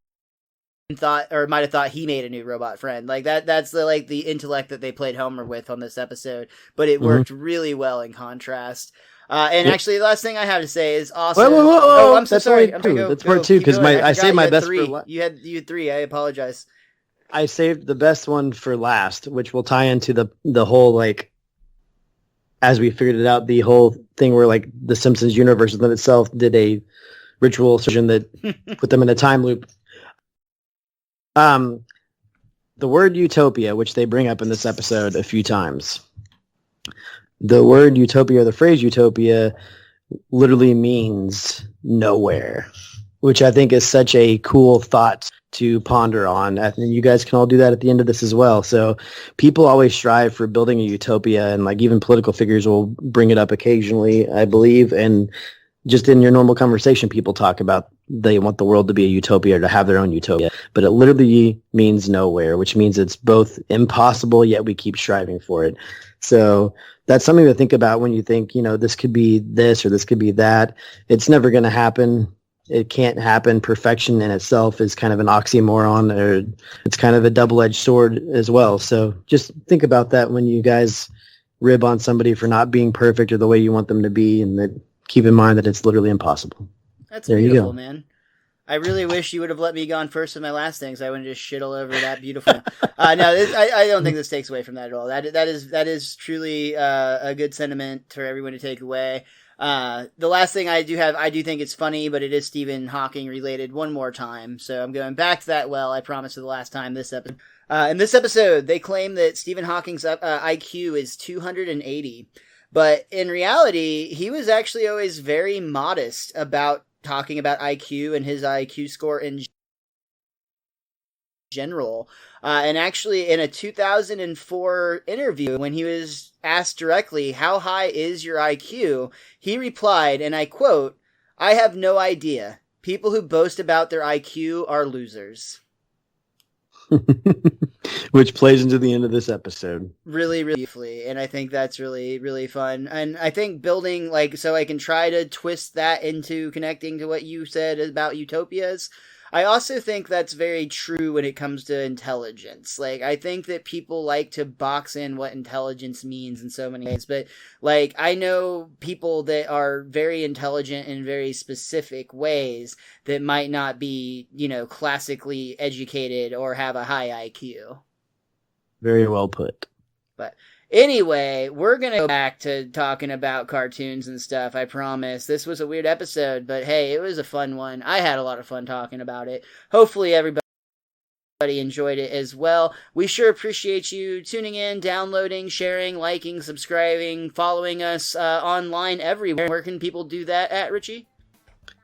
Speaker 1: thought he made a new robot friend. Like that's the intellect that they played Homer with on this episode, but it worked really well in contrast. And actually, the last thing I have to say is awesome.
Speaker 2: Whoa.
Speaker 1: Oh, I'm so sorry.
Speaker 2: That's part two, because I saved my best for last.
Speaker 1: You had three. I apologize.
Speaker 2: I saved the best one for last, which will tie into the whole, like, as we figured it out, the whole thing where like the Simpsons universe within itself did a ritual surgeon that put them in a time loop. The word utopia, which they bring up in this episode a few times. The word utopia, or the phrase utopia, literally means nowhere, which I think is such a cool thought to ponder on. And you guys can all do that at the end of this as well. So people always strive for building a utopia, and like even political figures will bring it up occasionally, I believe. And just in your normal conversation, people talk about they want the world to be a utopia or to have their own utopia. But it literally means nowhere, which means it's both impossible, yet we keep striving for it. So that's something to think about when you think, this could be this or this could be that. It's never going to happen. It can't happen. Perfection in itself is kind of an oxymoron, or it's kind of a double-edged sword as well. So just think about that when you guys rib on somebody for not being perfect or the way you want them to be, and that keep in mind that it's literally impossible.
Speaker 1: That's beautiful, man. I really wish you would have let me go on first with my last things. I wouldn't just shit all over that beautiful. I don't think this takes away from that at all. That is truly a good sentiment for everyone to take away. The last thing I do think it's funny, but it is Stephen Hawking related one more time. So I'm going back to that I promise, for the last time this episode. In this episode, they claim that Stephen Hawking's IQ is 280. But in reality, he was actually always very modest about talking about IQ and his IQ score in general. And actually, in a 2004 interview, when he was asked directly, how high is your IQ? He replied, and I quote, "I have no idea. People who boast about their IQ are losers."
Speaker 2: Which plays into the end of this episode.
Speaker 1: Really, really briefly. And I think that's really, really fun. And I think building, so I can try to twist that into connecting to what you said about utopias. I also think that's very true when it comes to intelligence. I think that people like to box in what intelligence means in so many ways. But, I know people that are very intelligent in very specific ways that might not be, classically educated or have a high IQ.
Speaker 2: Very well put.
Speaker 1: But anyway, we're going to go back to talking about cartoons and stuff, I promise. This was a weird episode, but hey, it was a fun one. I had a lot of fun talking about it. Hopefully everybody enjoyed it as well. We sure appreciate you tuning in, downloading, sharing, liking, subscribing, following us online everywhere. Where can people do that at, Richie?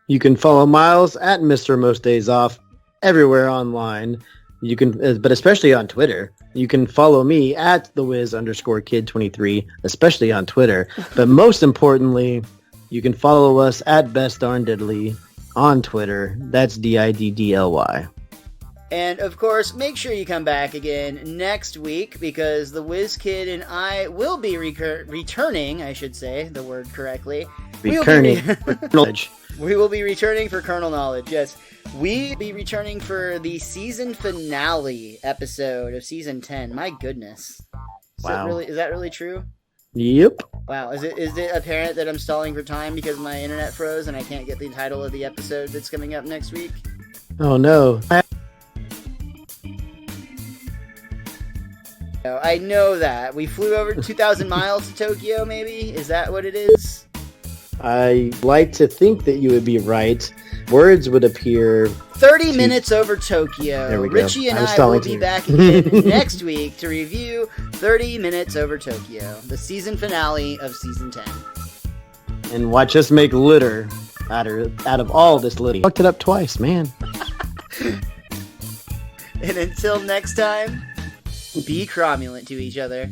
Speaker 2: You can follow Miles at Mr. Most Days Off everywhere online. You can, but especially on Twitter. You can follow me at thewiz_kid23, especially on Twitter. But most importantly, you can follow us at Best Darn Diddly on Twitter. That's DIDDLY.
Speaker 1: And, of course, make sure you come back again next week because the Wiz Kid and I will be returning, I should say the word correctly.
Speaker 2: Returning for knowledge.
Speaker 1: We will be returning for Kernel Knowledge, yes. We will be returning for the season finale episode of Season 10. My goodness.
Speaker 2: Wow.
Speaker 1: Is that really true?
Speaker 2: Yep.
Speaker 1: Wow. Is it apparent that I'm stalling for time because my internet froze and I can't get the title of the episode that's coming up next week?
Speaker 2: Oh, no.
Speaker 1: I know that. We flew over 2,000 miles to Tokyo, maybe? Is that what it is?
Speaker 2: I like to think that you would be right. Words would appear
Speaker 1: 30 minutes over Tokyo.
Speaker 2: There we go.
Speaker 1: Richie and I will be back again next week to review 30 Minutes Over Tokyo, the season finale of Season 10.
Speaker 2: And watch us make litter out of all this litter. Fucked it up twice, man.
Speaker 1: And until next time, be cromulent to each other.